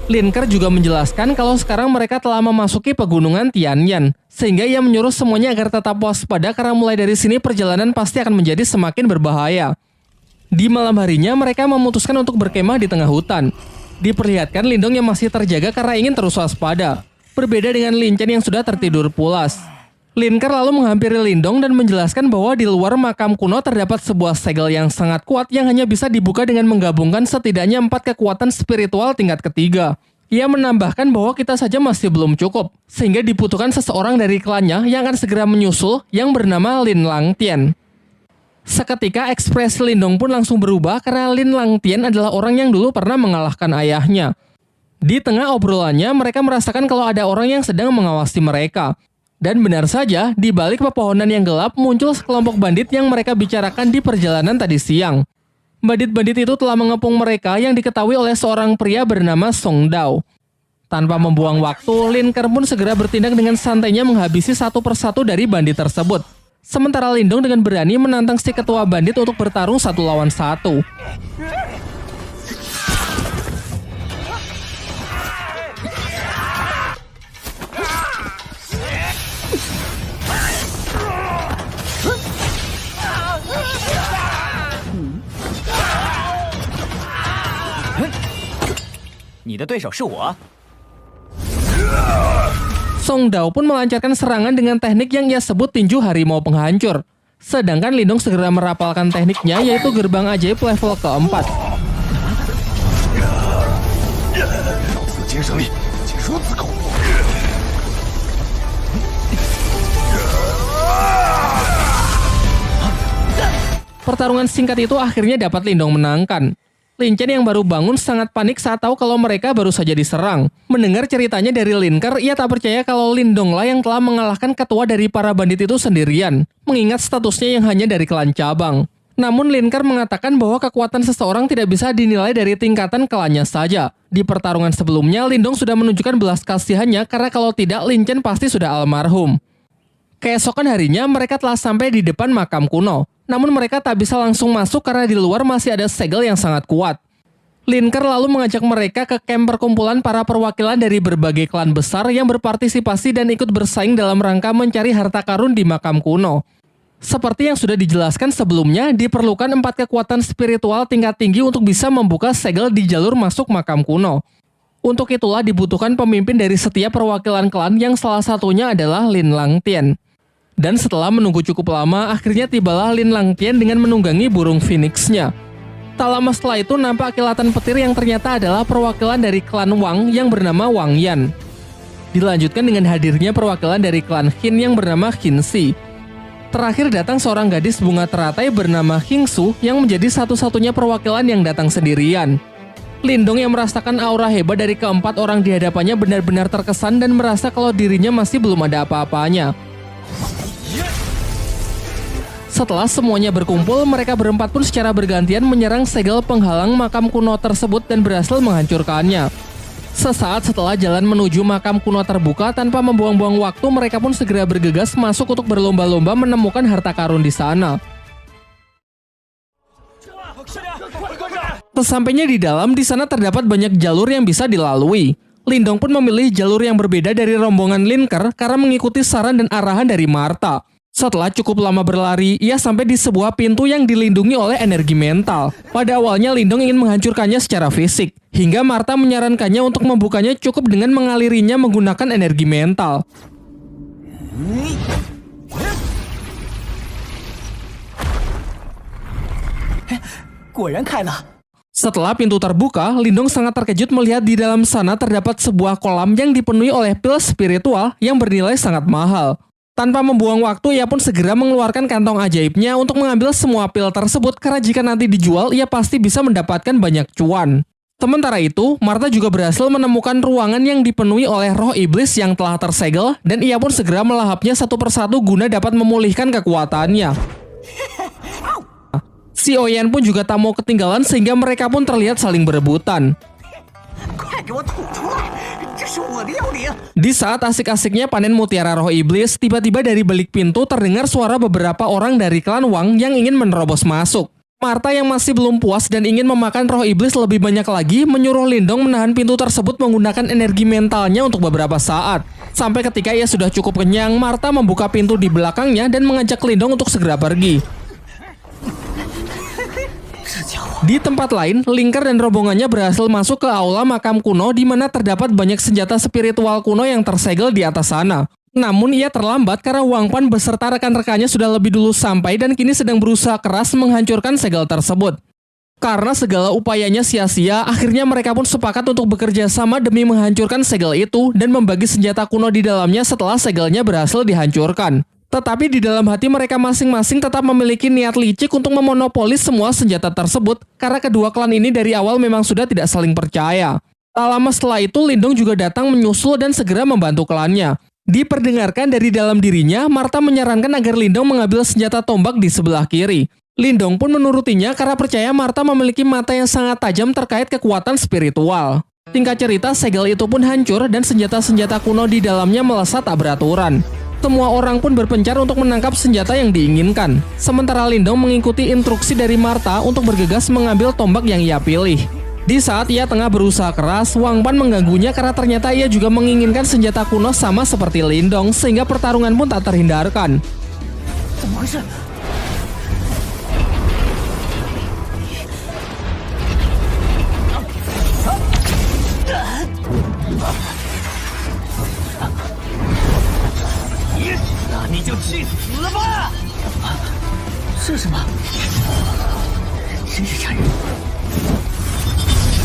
Lin Ker juga menjelaskan kalau sekarang mereka telah memasuki pegunungan Tianyan, sehingga ia menyuruh semuanya agar tetap waspada karena mulai dari sini perjalanan pasti akan menjadi semakin berbahaya. Di malam harinya mereka memutuskan untuk berkemah di tengah hutan. Diperlihatkan Lindong yang masih terjaga karena ingin terus waspada, berbeda dengan Lin Chen yang sudah tertidur pulas. Lin Ker lalu menghampiri Lindong dan menjelaskan bahwa di luar makam kuno terdapat sebuah segel yang sangat kuat yang hanya bisa dibuka dengan menggabungkan setidaknya 4 kekuatan spiritual tingkat ketiga. Ia menambahkan bahwa kita saja masih belum cukup, sehingga dibutuhkan seseorang dari klannya yang akan segera menyusul yang bernama Lin Langtian. Seketika ekspresi Lindong pun langsung berubah karena Lin Langtian adalah orang yang dulu pernah mengalahkan ayahnya. Di tengah obrolannya mereka merasakan kalau ada orang yang sedang mengawasi mereka. Dan benar saja, di balik pepohonan yang gelap muncul sekelompok bandit yang mereka bicarakan di perjalanan tadi siang. Bandit-bandit itu telah mengepung mereka yang diketahui oleh seorang pria bernama Song Dao. Tanpa membuang waktu, Lin Ker pun segera bertindak dengan santainya menghabisi satu persatu dari bandit tersebut. Sementara Lindong dengan berani menantang si ketua bandit untuk bertarung 1 lawan 1. Song Dao pun melancarkan serangan dengan teknik yang ia sebut tinju harimau penghancur. Sedangkan Lindong segera merapalkan tekniknya yaitu gerbang ajaib level keempat. Pertarungan singkat itu akhirnya dapat Lindong menangkan. Lin Chen yang baru bangun sangat panik saat tahu kalau mereka baru saja diserang. Mendengar ceritanya dari Lin Ker, ia tak percaya kalau Lindong lah yang telah mengalahkan ketua dari para bandit itu sendirian, mengingat statusnya yang hanya dari klan cabang. Namun Linkar mengatakan bahwa kekuatan seseorang tidak bisa dinilai dari tingkatan kelannya saja. Di pertarungan sebelumnya, Lindong sudah menunjukkan belas kasihannya karena kalau tidak, Lin Chen pasti sudah almarhum. Keesokan harinya, mereka telah sampai di depan makam kuno. Namun mereka tak bisa langsung masuk karena di luar masih ada segel yang sangat kuat. Linkar lalu mengajak mereka ke kamp perkumpulan para perwakilan dari berbagai klan besar yang berpartisipasi dan ikut bersaing dalam rangka mencari harta karun di makam kuno. Seperti yang sudah dijelaskan sebelumnya, diperlukan 4 kekuatan spiritual tingkat tinggi untuk bisa membuka segel di jalur masuk makam kuno. Untuk itulah dibutuhkan pemimpin dari setiap perwakilan klan yang salah satunya adalah Lin Langtian. Dan setelah menunggu cukup lama, akhirnya tibalah Lin Langtian dengan menunggangi burung phoenix-nya. Tak lama setelah itu nampak kilatan petir yang ternyata adalah perwakilan dari klan Wang yang bernama Wang Yan. Dilanjutkan dengan hadirnya perwakilan dari klan Qin yang bernama Qin Shi. Terakhir datang seorang gadis bunga teratai bernama Hingsu yang menjadi satu-satunya perwakilan yang datang sendirian. Lindong yang merasakan aura hebat dari keempat orang di hadapannya benar-benar terkesan dan merasa kalau dirinya masih belum ada apa-apanya. Setelah semuanya berkumpul, mereka berempat pun secara bergantian menyerang segel penghalang makam kuno tersebut dan berhasil menghancurkannya. Sesaat setelah jalan menuju makam kuno terbuka, tanpa membuang-buang waktu, mereka pun segera bergegas masuk untuk berlomba-lomba menemukan harta karun di sana. Sesampainya di dalam, di sana terdapat banyak jalur yang bisa dilalui. Lindong pun memilih jalur yang berbeda dari rombongan Linkar karena mengikuti saran dan arahan dari Martha. Setelah cukup lama berlari, ia sampai di sebuah pintu yang dilindungi oleh energi mental. Pada awalnya Lindong ingin menghancurkannya secara fisik, hingga Martha menyarankannya untuk membukanya cukup dengan mengalirinya menggunakan energi mental. Setelah pintu terbuka, Lindong sangat terkejut melihat di dalam sana terdapat sebuah kolam yang dipenuhi oleh pil spiritual yang bernilai sangat mahal. Tanpa membuang waktu, ia pun segera mengeluarkan kantong ajaibnya untuk mengambil semua pil tersebut karena jika nanti dijual, ia pasti bisa mendapatkan banyak cuan. Sementara itu, Martha juga berhasil menemukan ruangan yang dipenuhi oleh roh iblis yang telah tersegel dan ia pun segera melahapnya satu persatu guna dapat memulihkan kekuatannya. Si Oyan pun juga tak mau ketinggalan sehingga mereka pun terlihat saling berebutan. Di saat asik-asiknya panen mutiara roh iblis, tiba-tiba dari balik pintu terdengar suara beberapa orang dari klan Wang yang ingin menerobos masuk. Martha yang masih belum puas dan ingin memakan roh iblis lebih banyak lagi, menyuruh Lindong menahan pintu tersebut menggunakan energi mentalnya untuk beberapa saat. Sampai ketika ia sudah cukup kenyang, Martha membuka pintu di belakangnya dan mengajak Lindong untuk segera pergi. Di tempat lain, Linkar dan rombongannya berhasil masuk ke aula makam kuno di mana terdapat banyak senjata spiritual kuno yang tersegel di atas sana. Namun ia terlambat karena Wang Pan beserta rekan-rekannya sudah lebih dulu sampai dan kini sedang berusaha keras menghancurkan segel tersebut. Karena segala upayanya sia-sia, akhirnya mereka pun sepakat untuk bekerja sama demi menghancurkan segel itu dan membagi senjata kuno di dalamnya setelah segelnya berhasil dihancurkan. Tetapi di dalam hati mereka masing-masing tetap memiliki niat licik untuk memonopoli semua senjata tersebut karena kedua klan ini dari awal memang sudah tidak saling percaya. Tak lama setelah itu, Lindong juga datang menyusul dan segera membantu klannya. Diperdengarkan dari dalam dirinya, Martha menyarankan agar Lindong mengambil senjata tombak di sebelah kiri. Lindong pun menurutinya karena percaya Martha memiliki mata yang sangat tajam terkait kekuatan spiritual. Singkat cerita, segel itu pun hancur dan senjata-senjata kuno di dalamnya melesat tak beraturan. Semua orang pun berpencar untuk menangkap senjata yang diinginkan. Sementara Lindong mengikuti instruksi dari Martha untuk bergegas mengambil tombak yang ia pilih. Di saat ia tengah berusaha keras, Wang Pan mengganggunya karena ternyata ia juga menginginkan senjata kuno sama seperti Lindong, sehingga pertarungan pun tak terhindarkan.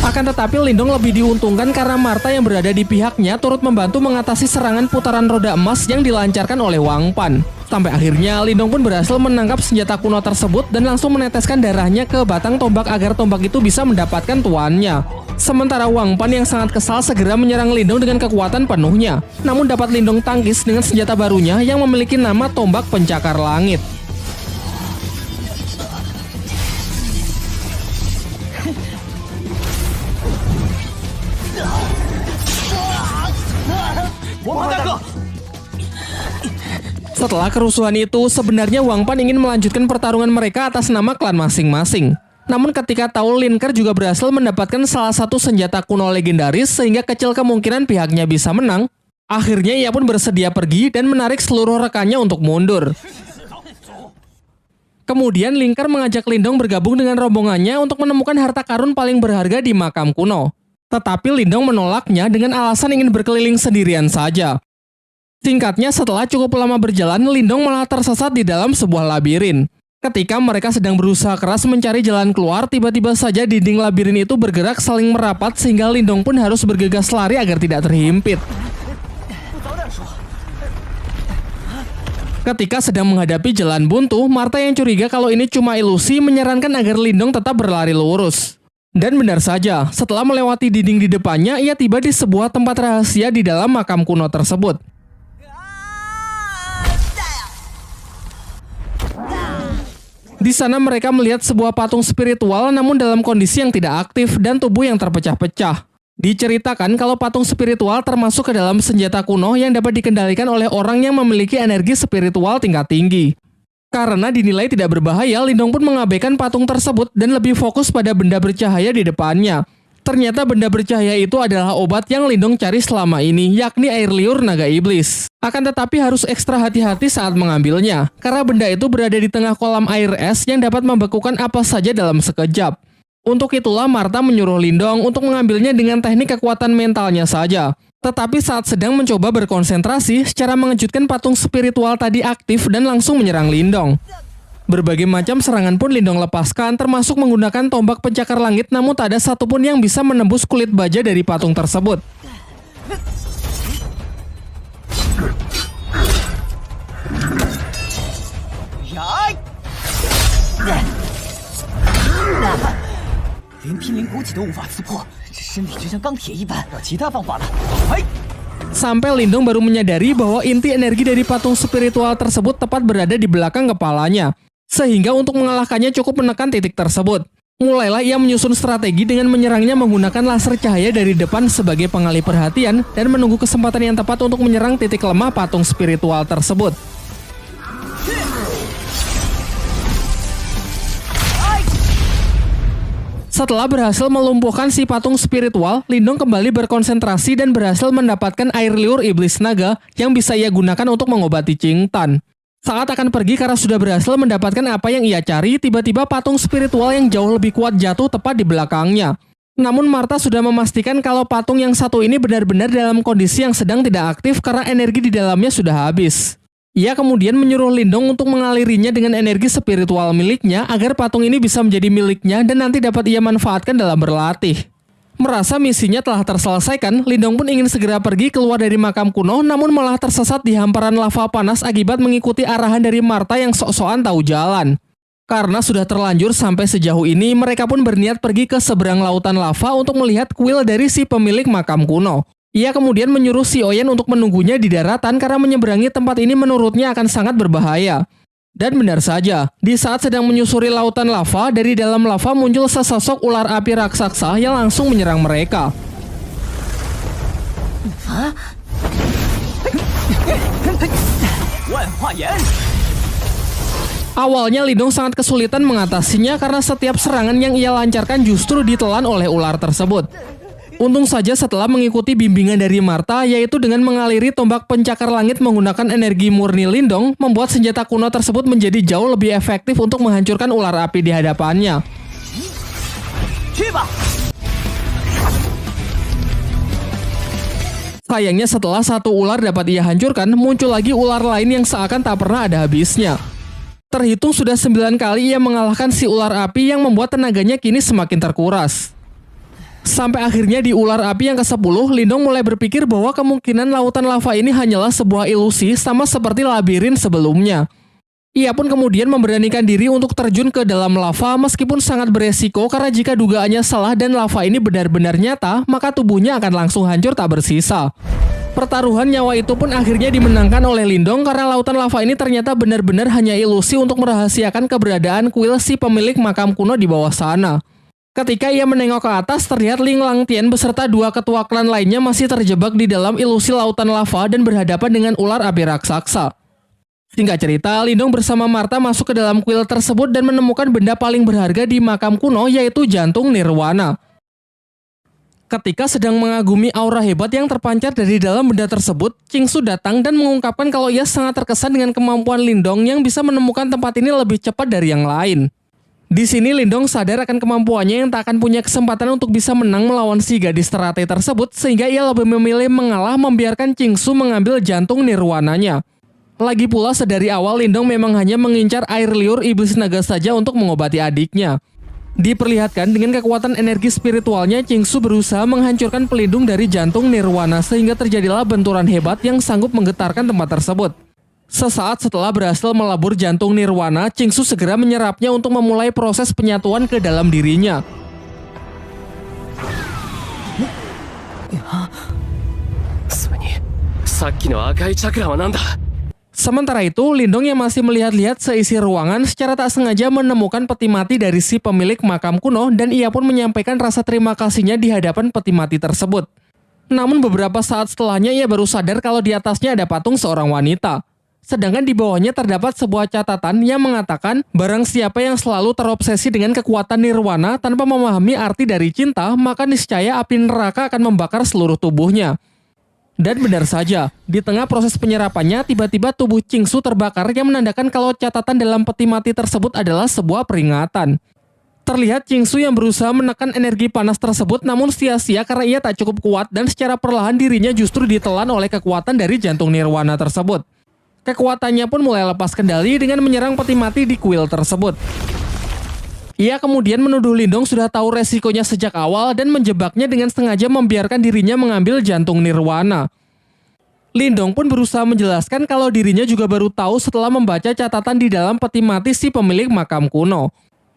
Akan tetapi Lindong lebih diuntungkan karena Martha yang berada di pihaknya turut membantu mengatasi serangan putaran roda emas yang dilancarkan oleh Wang Pan. Sampai akhirnya Lindong pun berhasil menangkap senjata kuno tersebut dan langsung meneteskan darahnya ke batang tombak agar tombak itu bisa mendapatkan tuannya. Sementara Wang Pan yang sangat kesal segera menyerang Lindong dengan kekuatan penuhnya. Namun dapat Lindong tangkis dengan senjata barunya yang memiliki nama tombak pencakar langit. Setelah kerusuhan itu, sebenarnya Wang Pan ingin melanjutkan pertarungan mereka atas nama klan masing-masing. Namun ketika tahu Lin Ke juga berhasil mendapatkan salah satu senjata kuno legendaris sehingga kecil kemungkinan pihaknya bisa menang, akhirnya ia pun bersedia pergi dan menarik seluruh rekannya untuk mundur. Kemudian Lin Ke mengajak Lindong bergabung dengan rombongannya untuk menemukan harta karun paling berharga di makam kuno. Tetapi Lindong menolaknya dengan alasan ingin berkeliling sendirian saja. Singkatnya, setelah cukup lama berjalan, Lindong malah tersesat di dalam sebuah labirin. Ketika mereka sedang berusaha keras mencari jalan keluar, tiba-tiba saja dinding labirin itu bergerak saling merapat sehingga Lindong pun harus bergegas lari agar tidak terhimpit. Ketika sedang menghadapi jalan buntu, Martha yang curiga kalau ini cuma ilusi menyarankan agar Lindong tetap berlari lurus. Dan benar saja, setelah melewati dinding di depannya, ia tiba di sebuah tempat rahasia di dalam makam kuno tersebut. Di sana mereka melihat sebuah patung spiritual namun dalam kondisi yang tidak aktif dan tubuh yang terpecah-pecah. Diceritakan kalau patung spiritual termasuk ke dalam senjata kuno yang dapat dikendalikan oleh orang yang memiliki energi spiritual tingkat tinggi. Karena dinilai tidak berbahaya, Lindong pun mengabaikan patung tersebut dan lebih fokus pada benda bercahaya di depannya. Ternyata benda bercahaya itu adalah obat yang Lindong cari selama ini, yakni air liur naga iblis. Akan tetapi harus ekstra hati-hati saat mengambilnya, karena benda itu berada di tengah kolam air es yang dapat membekukan apa saja dalam sekejap. Untuk itulah Martha menyuruh Lindong untuk mengambilnya dengan teknik kekuatan mentalnya saja. Tetapi saat sedang mencoba berkonsentrasi, secara mengejutkan patung spiritual tadi aktif dan langsung menyerang Lindong. Berbagai macam serangan pun Lindong lepaskan, termasuk menggunakan tombak pencakar langit, namun tak ada satupun yang bisa menembus kulit baja dari patung tersebut. Sampai Lindong baru menyadari bahwa inti energi dari patung spiritual tersebut tepat berada di belakang kepalanya. Sehingga untuk mengalahkannya cukup menekan titik tersebut. Mulailah ia menyusun strategi dengan menyerangnya menggunakan laser cahaya dari depan sebagai pengalih perhatian dan menunggu kesempatan yang tepat untuk menyerang titik lemah patung spiritual tersebut. Setelah berhasil melumpuhkan si patung spiritual, Lindong kembali berkonsentrasi dan berhasil mendapatkan air liur iblis naga yang bisa ia gunakan untuk mengobati Ching Tan. Saat akan pergi karena sudah berhasil mendapatkan apa yang ia cari, tiba-tiba patung spiritual yang jauh lebih kuat jatuh tepat di belakangnya. Namun Martha sudah memastikan kalau patung yang satu ini benar-benar dalam kondisi yang sedang tidak aktif karena energi di dalamnya sudah habis. Ia kemudian menyuruh Lindong untuk mengalirinya dengan energi spiritual miliknya agar patung ini bisa menjadi miliknya dan nanti dapat ia manfaatkan dalam berlatih. Merasa misinya telah terselesaikan, Lindong pun ingin segera pergi keluar dari makam kuno namun malah tersesat di hamparan lava panas akibat mengikuti arahan dari Martha yang sok-sokan tahu jalan. Karena sudah terlanjur sampai sejauh ini, mereka pun berniat pergi ke seberang lautan lava untuk melihat kuil dari si pemilik makam kuno. Ia kemudian menyuruh si Oyen untuk menunggunya di daratan karena menyeberangi tempat ini menurutnya akan sangat berbahaya. Dan benar saja, di saat sedang menyusuri lautan lava, dari dalam lava muncul sesosok ular api raksasa yang langsung menyerang mereka. Awalnya Lindong sangat kesulitan mengatasinya karena setiap serangan yang ia lancarkan justru ditelan oleh ular tersebut. Untung saja setelah mengikuti bimbingan dari Martha, yaitu dengan mengaliri tombak pencakar langit menggunakan energi murni Lindong, membuat senjata kuno tersebut menjadi jauh lebih efektif untuk menghancurkan ular api di hadapannya. Sayangnya setelah satu ular dapat ia hancurkan, muncul lagi ular lain yang seakan tak pernah ada habisnya. Terhitung sudah 9 kali ia mengalahkan si ular api yang membuat tenaganya kini semakin terkuras. Sampai akhirnya di ular api yang ke-10, Lindong mulai berpikir bahwa kemungkinan lautan lava ini hanyalah sebuah ilusi sama seperti labirin sebelumnya. Ia pun kemudian memberanikan diri untuk terjun ke dalam lava meskipun sangat beresiko karena jika dugaannya salah dan lava ini benar-benar nyata, maka tubuhnya akan langsung hancur tak bersisa. Pertaruhan nyawa itu pun akhirnya dimenangkan oleh Lindong karena lautan lava ini ternyata benar-benar hanya ilusi untuk merahasiakan keberadaan kuil si pemilik makam kuno di bawah sana. Ketika ia menengok ke atas, terlihat Ling Langtian beserta 2 ketua klan lainnya masih terjebak di dalam ilusi lautan lava dan berhadapan dengan ular api raksasa. Singkat cerita, Lindong bersama Martha masuk ke dalam kuil tersebut dan menemukan benda paling berharga di makam kuno, yaitu jantung nirwana. Ketika sedang mengagumi aura hebat yang terpancar dari dalam benda tersebut, Qingsu datang dan mengungkapkan kalau ia sangat terkesan dengan kemampuan Lindong yang bisa menemukan tempat ini lebih cepat dari yang lain. Di sini Lindong sadar akan kemampuannya yang tak akan punya kesempatan untuk bisa menang melawan si gadis teratai tersebut, sehingga ia lebih memilih mengalah membiarkan Qingsu mengambil jantung nirwananya. Lagi pula sedari awal Lindong memang hanya mengincar air liur iblis naga saja untuk mengobati adiknya. Diperlihatkan dengan kekuatan energi spiritualnya, Qingsu berusaha menghancurkan pelindung dari jantung nirwana sehingga terjadilah benturan hebat yang sanggup menggetarkan tempat tersebut. Sesaat setelah berhasil melabur jantung nirwana, Qingsu segera menyerapnya untuk memulai proses penyatuan ke dalam dirinya. Sementara itu, Lindong yang masih melihat-lihat seisi ruangan secara tak sengaja menemukan peti mati dari si pemilik makam kuno dan ia pun menyampaikan rasa terima kasihnya di hadapan peti mati tersebut. Namun beberapa saat setelahnya ia baru sadar kalau di atasnya ada patung seorang wanita. Sedangkan di bawahnya terdapat sebuah catatan yang mengatakan barang siapa yang selalu terobsesi dengan kekuatan nirwana tanpa memahami arti dari cinta, maka niscaya api neraka akan membakar seluruh tubuhnya. Dan benar saja, di tengah proses penyerapannya, tiba-tiba tubuh Qingsu terbakar yang menandakan kalau catatan dalam peti mati tersebut adalah sebuah peringatan. Terlihat Qingsu yang berusaha menekan energi panas tersebut namun sia-sia karena ia tak cukup kuat dan secara perlahan dirinya justru ditelan oleh kekuatan dari jantung nirwana tersebut. Kekuatannya pun mulai lepas kendali dengan menyerang peti mati di kuil tersebut. Ia kemudian menuduh Lindong sudah tahu resikonya sejak awal dan menjebaknya dengan sengaja membiarkan dirinya mengambil jantung nirwana. Lindong pun berusaha menjelaskan kalau dirinya juga baru tahu setelah membaca catatan di dalam peti mati si pemilik makam kuno.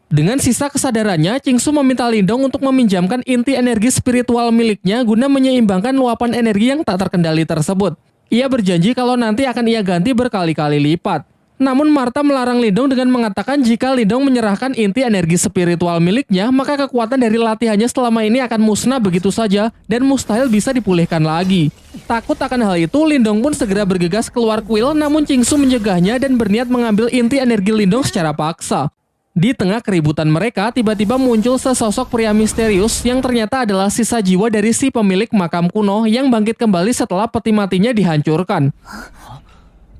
Dengan sisa kesadarannya, Qingsu meminta Lindong untuk meminjamkan inti energi spiritual miliknya guna menyeimbangkan luapan energi yang tak terkendali tersebut. Ia berjanji kalau nanti akan ia ganti berkali-kali lipat. Namun Martha melarang Lindong dengan mengatakan jika Lindong menyerahkan inti energi spiritual miliknya, maka kekuatan dari latihannya selama ini akan musnah begitu saja dan mustahil bisa dipulihkan lagi. Takut akan hal itu, Lindong pun segera bergegas keluar kuil, namun Qingsu mencegahnya dan berniat mengambil inti energi Lindong secara paksa. Di tengah keributan mereka, tiba-tiba muncul sesosok pria misterius yang ternyata adalah sisa jiwa dari si pemilik makam kuno yang bangkit kembali setelah peti matinya dihancurkan.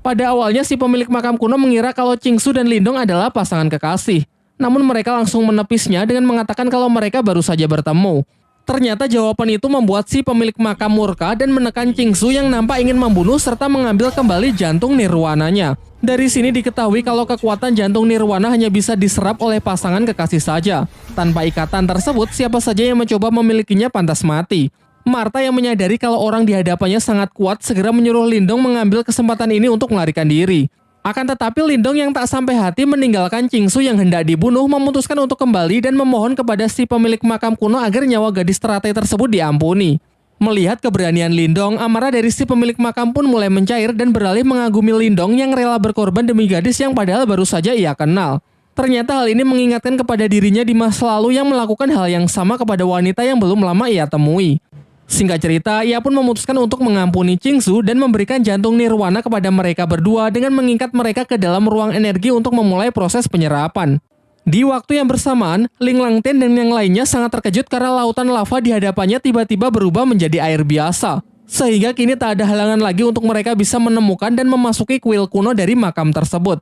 Pada awalnya si pemilik makam kuno mengira kalau Qingsu dan Lindong adalah pasangan kekasih. Namun mereka langsung menepisnya dengan mengatakan kalau mereka baru saja bertemu. Ternyata jawaban itu membuat si pemilik makam murka dan menekan Qingsu yang nampak ingin membunuh serta mengambil kembali jantung nirwananya. Dari sini diketahui kalau kekuatan jantung nirwana hanya bisa diserap oleh pasangan kekasih saja. Tanpa ikatan tersebut, siapa saja yang mencoba memilikinya pantas mati. Martha yang menyadari kalau orang di hadapannya sangat kuat segera menyuruh Lindong mengambil kesempatan ini untuk melarikan diri. Akan tetapi Lindong yang tak sampai hati meninggalkan Qingsu yang hendak dibunuh memutuskan untuk kembali dan memohon kepada si pemilik makam kuno agar nyawa gadis teratai tersebut diampuni. Melihat keberanian Lindong, amarah dari si pemilik makam pun mulai mencair dan beralih mengagumi Lindong yang rela berkorban demi gadis yang padahal baru saja ia kenal. Ternyata hal ini mengingatkan kepada dirinya di masa lalu yang melakukan hal yang sama kepada wanita yang belum lama ia temui. Singkat cerita, ia pun memutuskan untuk mengampuni Qingsu dan memberikan jantung nirwana kepada mereka berdua dengan mengikat mereka ke dalam ruang energi untuk memulai proses penyerapan. Di waktu yang bersamaan, Ling Langtian dan yang lainnya sangat terkejut karena lautan lava di hadapannya tiba-tiba berubah menjadi air biasa. Sehingga kini tak ada halangan lagi untuk mereka bisa menemukan dan memasuki kuil kuno dari makam tersebut.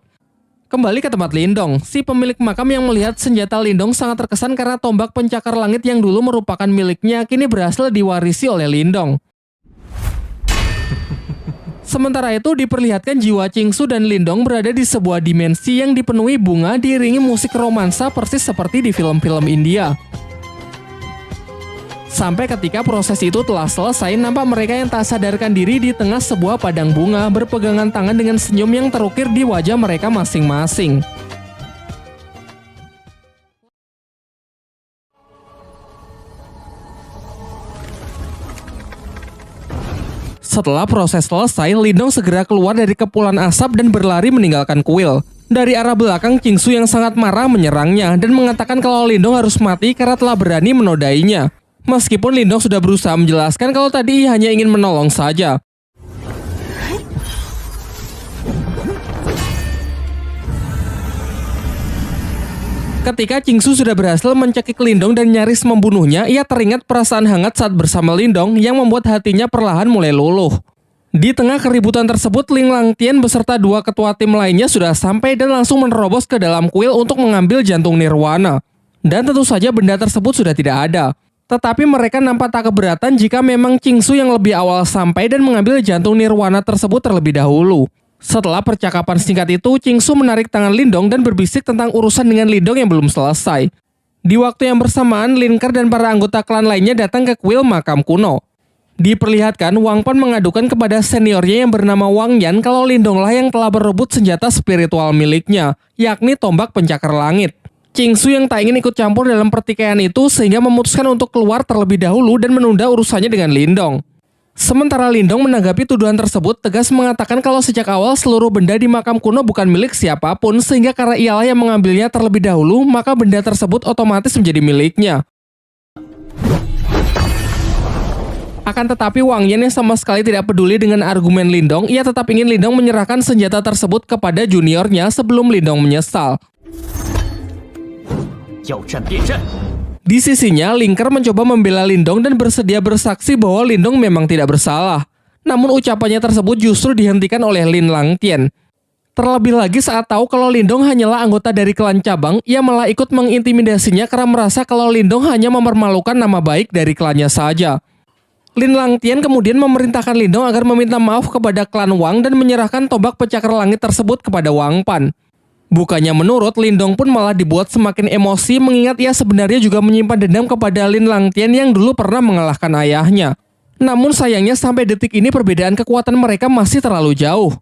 Kembali ke tempat Lindong, si pemilik makam yang melihat senjata Lindong sangat terkesan karena tombak pencakar langit yang dulu merupakan miliknya kini berhasil diwarisi oleh Lindong. Sementara itu diperlihatkan jiwa Qingsu dan Lindong berada di sebuah dimensi yang dipenuhi bunga diiringi musik romansa persis seperti di film-film India. Sampai ketika proses itu telah selesai, nampak mereka yang tak sadarkan diri di tengah sebuah padang bunga berpegangan tangan dengan senyum yang terukir di wajah mereka masing-masing. Setelah proses selesai, Lindong segera keluar dari kepulan asap dan berlari meninggalkan kuil. Dari arah belakang, Qingsu yang sangat marah menyerangnya dan mengatakan kalau Lindong harus mati karena telah berani menodainya. Meskipun Lindong sudah berusaha menjelaskan kalau tadi ia hanya ingin menolong saja. Ketika Qingsu sudah berhasil mencekik Lindong dan nyaris membunuhnya, ia teringat perasaan hangat saat bersama Lindong yang membuat hatinya perlahan mulai luluh. Di tengah keributan tersebut, Ling Langtian beserta dua ketua tim lainnya sudah sampai dan langsung menerobos ke dalam kuil untuk mengambil jantung Nirwana. Dan tentu saja benda tersebut sudah tidak ada. Tetapi mereka nampak tak keberatan jika memang Qingsu yang lebih awal sampai dan mengambil jantung Nirwana tersebut terlebih dahulu. Setelah percakapan singkat itu, Qingsu menarik tangan Lindong dan berbisik tentang urusan dengan Lindong yang belum selesai. Di waktu yang bersamaan, Lin Ke dan para anggota klan lainnya datang ke kuil makam kuno. Diperlihatkan, Wang Pan mengadukan kepada seniornya yang bernama Wang Yan kalau Lindonglah yang telah berebut senjata spiritual miliknya, yakni tombak pencakar langit. Qingsu yang tak ingin ikut campur dalam pertikaian itu sehingga memutuskan untuk keluar terlebih dahulu dan menunda urusannya dengan Lindong. Sementara Lindong menanggapi tuduhan tersebut, tegas mengatakan kalau sejak awal seluruh benda di makam kuno bukan milik siapapun, sehingga karena ialah yang mengambilnya terlebih dahulu, maka benda tersebut otomatis menjadi miliknya. Akan tetapi Wang Yan yang sama sekali tidak peduli dengan argumen Lindong, ia tetap ingin Lindong menyerahkan senjata tersebut kepada juniornya sebelum Lindong menyesal. Di sisinya, Ling Ke mencoba membela Lindong dan bersedia bersaksi bahwa Lindong memang tidak bersalah. Namun ucapannya tersebut justru dihentikan oleh Lin Langtian. Terlebih lagi saat tahu kalau Lindong hanyalah anggota dari klan cabang, ia malah ikut mengintimidasinya karena merasa kalau Lindong hanya mempermalukan nama baik dari klannya saja. Lin Langtian kemudian memerintahkan Lindong agar meminta maaf kepada klan Wang dan menyerahkan tombak pencakar langit tersebut kepada Wang Pan. Bukannya menurut, Lindong pun malah dibuat semakin emosi mengingat ia sebenarnya juga menyimpan dendam kepada Lin Langtian yang dulu pernah mengalahkan ayahnya. Namun sayangnya sampai detik ini perbedaan kekuatan mereka masih terlalu jauh.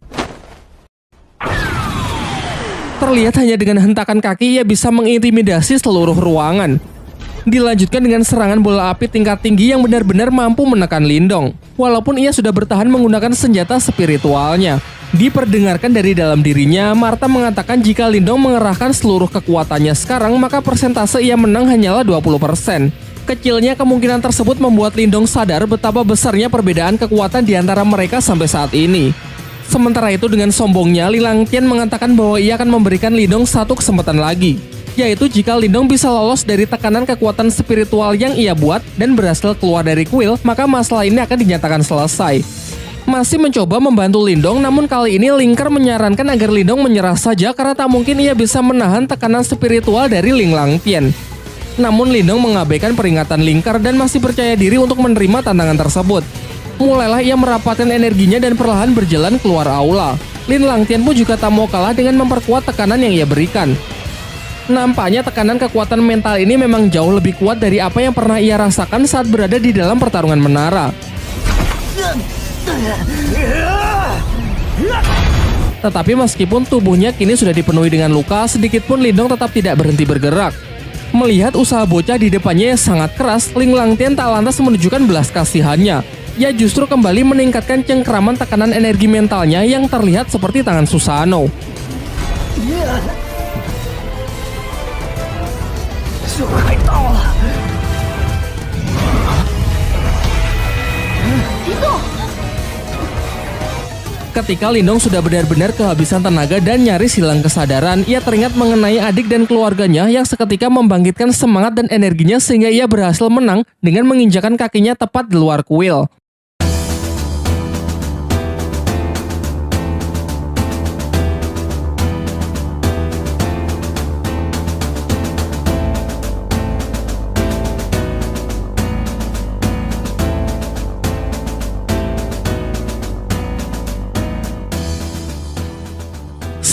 Terlihat hanya dengan hentakan kaki ia bisa mengintimidasi seluruh ruangan. Dilanjutkan dengan serangan bola api tingkat tinggi yang benar-benar mampu menekan Lindong. Walaupun ia sudah bertahan menggunakan senjata spiritualnya. Diperdengarkan dari dalam dirinya, Martha mengatakan jika Lindong mengerahkan seluruh kekuatannya sekarang, maka persentase ia menang hanyalah 20%. Kecilnya kemungkinan tersebut membuat Lindong sadar betapa besarnya perbedaan kekuatan di antara mereka sampai saat ini. Sementara itu dengan sombongnya, Ling Langtian mengatakan bahwa ia akan memberikan Lindong satu kesempatan lagi, yaitu jika Lindong bisa lolos dari tekanan kekuatan spiritual yang ia buat dan berhasil keluar dari kuil, maka masalah ini akan dinyatakan selesai. Masih mencoba membantu Lindong, namun kali ini Ling Ke menyarankan agar Lindong menyerah saja karena tak mungkin ia bisa menahan tekanan spiritual dari Ling Langtian. Namun Lindong mengabaikan peringatan Ling Ke dan masih percaya diri untuk menerima tantangan tersebut. Mulailah ia merapatkan energinya dan perlahan berjalan keluar aula. Lin Langtian pun juga tak mau kalah dengan memperkuat tekanan yang ia berikan. Nampaknya tekanan kekuatan mental ini memang jauh lebih kuat dari apa yang pernah ia rasakan saat berada di dalam pertarungan menara. Tetapi meskipun tubuhnya kini sudah dipenuhi dengan luka, sedikit pun Lindong tetap tidak berhenti bergerak. Melihat usaha bocah di depannya yang sangat keras, Ling Langtian tak lantas menunjukkan belas kasihannya. Ia justru kembali meningkatkan cengkeraman tekanan energi mentalnya yang terlihat seperti tangan Susanoo. Ketika Lindong sudah benar-benar kehabisan tenaga dan nyaris hilang kesadaran, ia teringat mengenai adik dan keluarganya yang seketika membangkitkan semangat dan energinya sehingga ia berhasil menang dengan menginjakan kakinya tepat di luar kuil.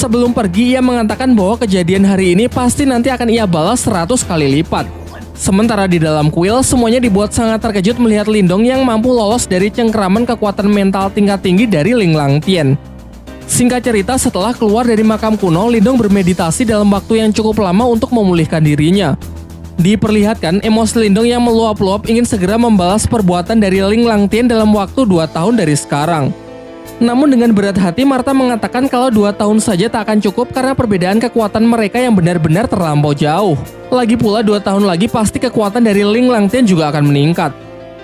Sebelum pergi, ia mengatakan bahwa kejadian hari ini pasti nanti akan ia balas 100 kali lipat. Sementara di dalam kuil, semuanya dibuat sangat terkejut melihat Lindong yang mampu lolos dari cengkeraman kekuatan mental tingkat tinggi dari Ling Langtian. Singkat cerita, setelah keluar dari makam kuno, Lindong bermeditasi dalam waktu yang cukup lama untuk memulihkan dirinya. Diperlihatkan, emosi Lindong yang meluap-luap ingin segera membalas perbuatan dari Ling Langtian dalam waktu 2 tahun dari sekarang. Namun dengan berat hati, Martha mengatakan kalau 2 tahun saja tak akan cukup karena perbedaan kekuatan mereka yang benar-benar terlampau jauh. Lagi pula 2 tahun lagi pasti kekuatan dari Ling Langtian juga akan meningkat.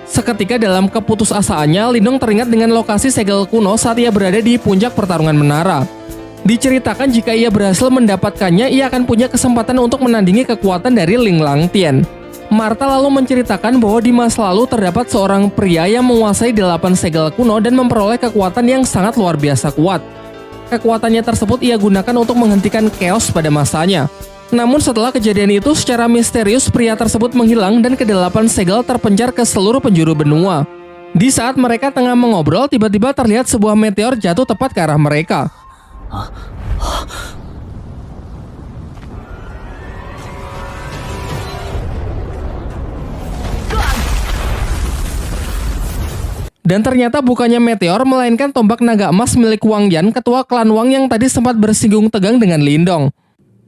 Seketika dalam keputusasaannya, Lindong teringat dengan lokasi segel kuno saat ia berada di puncak pertarungan menara. Diceritakan jika ia berhasil mendapatkannya, ia akan punya kesempatan untuk menandingi kekuatan dari Ling Langtian. Martha lalu menceritakan bahwa di masa lalu terdapat seorang pria yang menguasai 8 segel kuno dan memperoleh kekuatan yang sangat luar biasa kuat. Kekuatannya tersebut ia gunakan untuk menghentikan chaos pada masanya. Namun setelah kejadian itu, secara misterius pria tersebut menghilang dan ke-8 segel terpencar ke seluruh penjuru benua. Di saat mereka tengah mengobrol, tiba-tiba terlihat sebuah meteor jatuh tepat ke arah mereka. Dan ternyata bukannya meteor, melainkan tombak naga emas milik Wang Yan, ketua klan Wang yang tadi sempat bersinggung tegang dengan Lindong.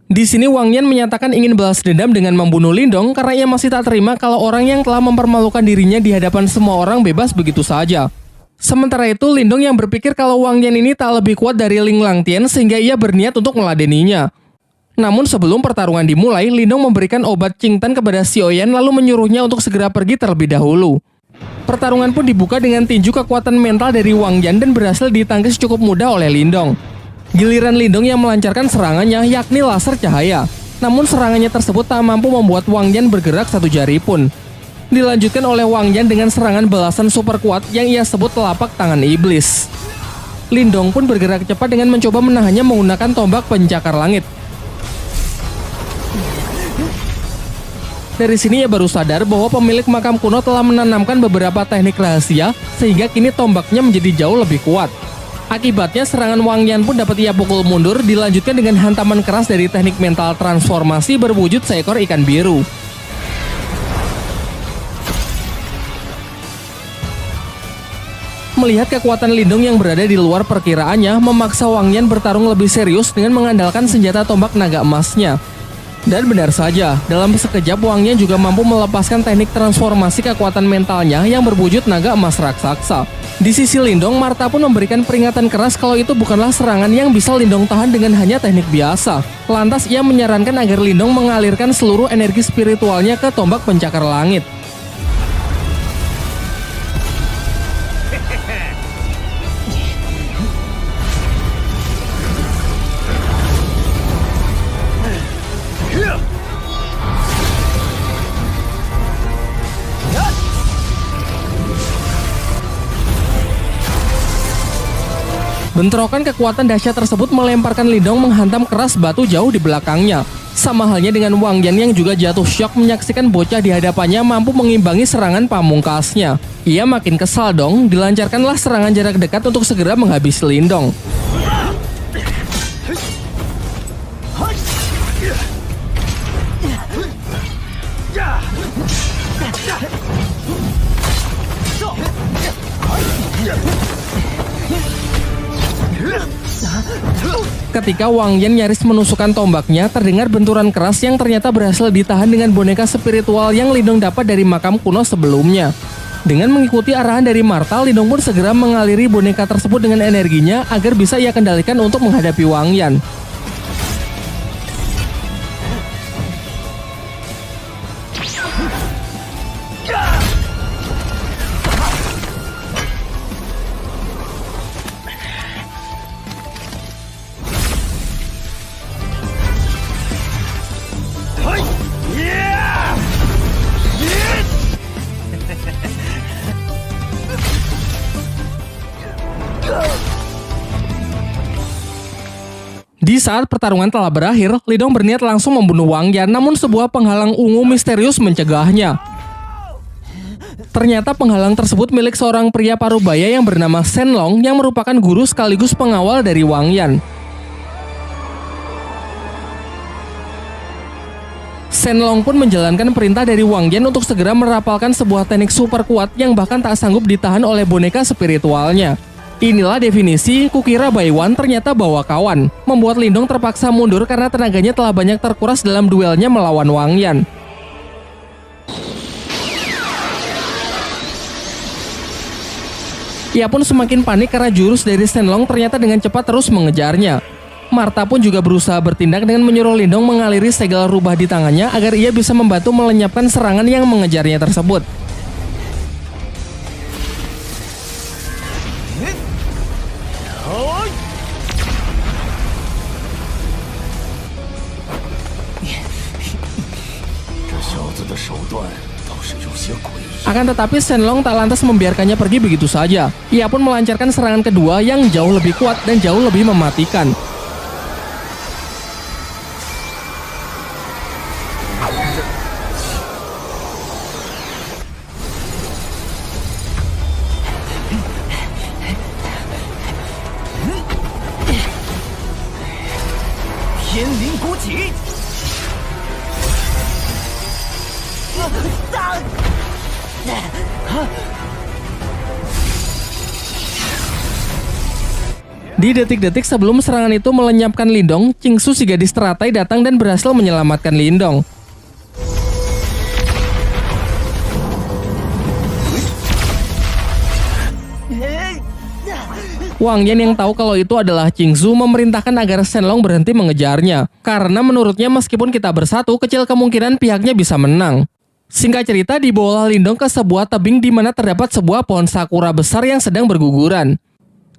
Di sini Wang Yan menyatakan ingin balas dendam dengan membunuh Lindong karena ia masih tak terima kalau orang yang telah mempermalukan dirinya di hadapan semua orang bebas begitu saja. Sementara itu, Lindong yang berpikir kalau Wang Yan ini tak lebih kuat dari Ling Langtian sehingga ia berniat untuk meladeninya. Namun sebelum pertarungan dimulai, Lindong memberikan obat Qingtan kepada Xiaoyan lalu menyuruhnya untuk segera pergi terlebih dahulu. Pertarungan pun dibuka dengan tinju kekuatan mental dari Wang Yan dan berhasil ditangkis cukup mudah oleh Lindong. Giliran Lindong yang melancarkan serangannya, yakni laser cahaya. Namun serangannya tersebut tak mampu membuat Wang Yan bergerak satu jari pun. Dilanjutkan oleh Wang Yan dengan serangan balasan super kuat yang ia sebut telapak tangan iblis. Lindong pun bergerak cepat dengan mencoba menahannya menggunakan tombak pencakar langit. Dari sini ia baru sadar bahwa pemilik makam kuno telah menanamkan beberapa teknik rahasia sehingga kini tombaknya menjadi jauh lebih kuat. Akibatnya serangan Wang Yan pun dapat ia pukul mundur, dilanjutkan dengan hantaman keras dari teknik mental transformasi berwujud seekor ikan biru. Melihat kekuatan Lindong yang berada di luar perkiraannya, memaksa Wang Yan bertarung lebih serius dengan mengandalkan senjata tombak naga emasnya. Dan benar saja, dalam sekejap Wang Yan juga mampu melepaskan teknik transformasi kekuatan mentalnya yang berwujud naga emas raksasa. Di sisi Lindong, Martha pun memberikan peringatan keras kalau itu bukanlah serangan yang bisa Lindong tahan dengan hanya teknik biasa. Lantas ia menyarankan agar Lindong mengalirkan seluruh energi spiritualnya ke tombak pencakar langit. Bentrokan kekuatan dahsyat tersebut melemparkan Lindong menghantam keras batu jauh di belakangnya. Sama halnya dengan Wang Yan yang juga jatuh syok menyaksikan bocah di hadapannya mampu mengimbangi serangan pamungkasnya. Ia makin kesal dong, dilancarkanlah serangan jarak dekat untuk segera menghabisi Lindong. Ketika Wang Yan nyaris menusukkan tombaknya, terdengar benturan keras yang ternyata berhasil ditahan dengan boneka spiritual yang Lindong dapat dari makam kuno sebelumnya. Dengan mengikuti arahan dari Martha, Lindong pun segera mengaliri boneka tersebut dengan energinya agar bisa ia kendalikan untuk menghadapi Wang Yan. Di saat pertarungan telah berakhir, Lindong berniat langsung membunuh Wang Yan, namun sebuah penghalang ungu misterius mencegahnya. Ternyata penghalang tersebut milik seorang pria parubaya yang bernama Shen Long yang merupakan guru sekaligus pengawal dari Wang Yan. Shen Long pun menjalankan perintah dari Wang Yan untuk segera merapalkan sebuah teknik super kuat yang bahkan tak sanggup ditahan oleh boneka spiritualnya. Inilah definisi kukira Baiwan ternyata bawa kawan, membuat Lindong terpaksa mundur karena tenaganya telah banyak terkuras dalam duelnya melawan Wang Yan. Ia pun semakin panik karena jurus dari Shen Long ternyata dengan cepat terus mengejarnya. Martha pun juga berusaha bertindak dengan menyuruh Lindong mengaliri segala rubah di tangannya agar ia bisa membantu melenyapkan serangan yang mengejarnya tersebut. Akan tetapi Shenlong tak lantas membiarkannya pergi begitu saja. Ia pun melancarkan serangan kedua yang jauh lebih kuat dan jauh lebih mematikan. Di detik-detik sebelum serangan itu melenyapkan Lindong, Qingsu si gadis teratai datang dan berhasil menyelamatkan Lindong. Wang Yan yang tahu kalau itu adalah Qingsu memerintahkan agar Shenlong berhenti mengejarnya, karena menurutnya meskipun kita bersatu, kecil kemungkinan pihaknya bisa menang. Singkat cerita, dibawalah Lindong ke sebuah tebing di mana terdapat sebuah pohon sakura besar yang sedang berguguran.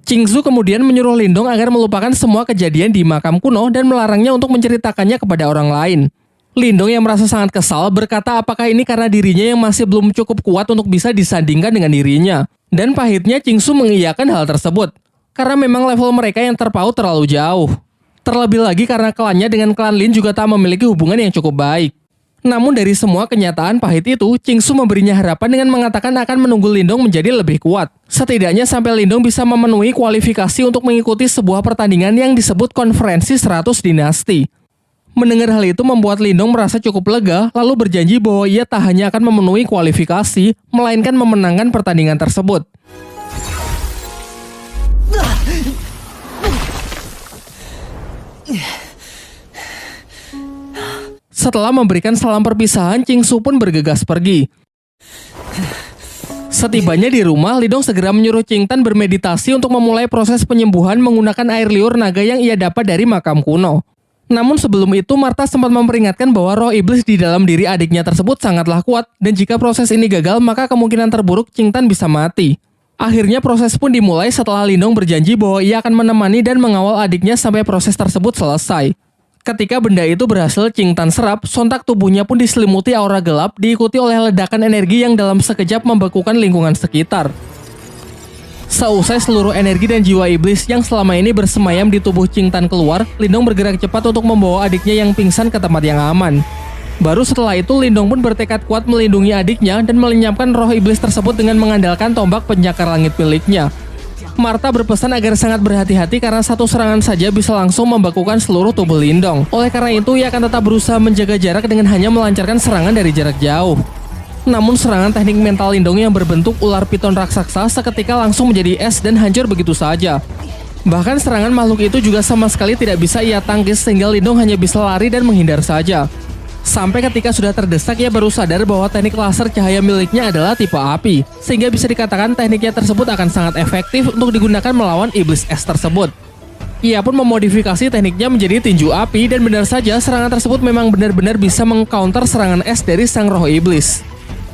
Qingsu kemudian menyuruh Lindong agar melupakan semua kejadian di makam kuno dan melarangnya untuk menceritakannya kepada orang lain. Lindong yang merasa sangat kesal berkata apakah ini karena dirinya yang masih belum cukup kuat untuk bisa disandingkan dengan dirinya. Dan pahitnya Qingsu mengiyakan hal tersebut, karena memang level mereka yang terpaut terlalu jauh. Terlebih lagi karena klannya dengan klan Lin juga tak memiliki hubungan yang cukup baik. Namun dari semua kenyataan pahit itu, Qingsu memberinya harapan dengan mengatakan akan menunggu Lindong menjadi lebih kuat. Setidaknya sampai Lindong bisa memenuhi kualifikasi untuk mengikuti sebuah pertandingan yang disebut Konferensi 100 Dinasti. Mendengar hal itu membuat Lindong merasa cukup lega, lalu berjanji bahwa ia tak hanya akan memenuhi kualifikasi, melainkan memenangkan pertandingan tersebut. Setelah memberikan salam perpisahan, Qingsu pun bergegas pergi. Setibanya di rumah, Lindong segera menyuruh Qingtan bermeditasi untuk memulai proses penyembuhan menggunakan air liur naga yang ia dapat dari makam kuno. Namun sebelum itu, Martha sempat memperingatkan bahwa roh iblis di dalam diri adiknya tersebut sangatlah kuat, dan jika proses ini gagal, maka kemungkinan terburuk Qingtan bisa mati. Akhirnya proses pun dimulai setelah Lindong berjanji bahwa ia akan menemani dan mengawal adiknya sampai proses tersebut selesai. Ketika benda itu berhasil Qingtan serap, sontak tubuhnya pun diselimuti aura gelap, diikuti oleh ledakan energi yang dalam sekejap membekukan lingkungan sekitar. Seusai seluruh energi dan jiwa iblis yang selama ini bersemayam di tubuh Qingtan keluar, Lindong bergerak cepat untuk membawa adiknya yang pingsan ke tempat yang aman. Baru setelah itu, Lindong pun bertekad kuat melindungi adiknya dan melenyapkan roh iblis tersebut dengan mengandalkan tombak penyakar langit miliknya. Martha berpesan agar sangat berhati-hati karena satu serangan saja bisa langsung membekukan seluruh tubuh Lindong. Oleh karena itu, ia akan tetap berusaha menjaga jarak dengan hanya melancarkan serangan dari jarak jauh. Namun serangan teknik mental Lindong yang berbentuk ular piton raksasa seketika langsung menjadi es dan hancur begitu saja. Bahkan serangan makhluk itu juga sama sekali tidak bisa ia tangkis sehingga Lindong hanya bisa lari dan menghindar saja. Sampai ketika sudah terdesak, ia baru sadar bahwa teknik laser cahaya miliknya adalah tipe api, sehingga bisa dikatakan tekniknya tersebut akan sangat efektif untuk digunakan melawan iblis es tersebut. Ia pun memodifikasi tekniknya menjadi tinju api dan benar saja serangan tersebut memang benar-benar bisa mengcounter serangan es dari sang roh iblis.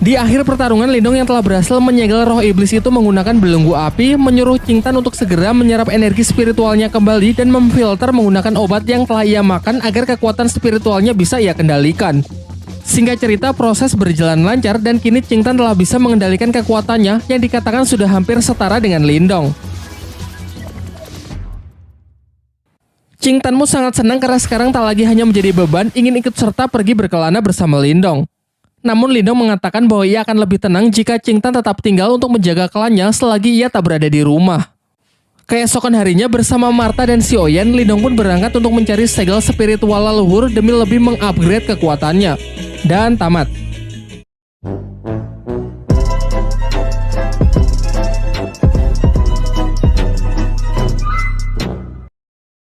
Di akhir pertarungan, Lindong yang telah berhasil menyegel roh iblis itu menggunakan belenggu api, menyuruh Qingtan untuk segera menyerap energi spiritualnya kembali dan memfilter menggunakan obat yang telah ia makan agar kekuatan spiritualnya bisa ia kendalikan. Singkat cerita, proses berjalan lancar dan kini Qingtan telah bisa mengendalikan kekuatannya yang dikatakan sudah hampir setara dengan Lindong. Qingtanmu sangat senang karena sekarang tak lagi hanya menjadi beban, ingin ikut serta pergi berkelana bersama Lindong. Namun Lindong mengatakan bahwa ia akan lebih tenang jika Qingtan tetap tinggal untuk menjaga klannya selagi ia tak berada di rumah. Keesokan harinya bersama Martha dan Xiaoyan, Lindong pun berangkat untuk mencari segel spiritual leluhur demi lebih mengupgrade kekuatannya. Dan tamat.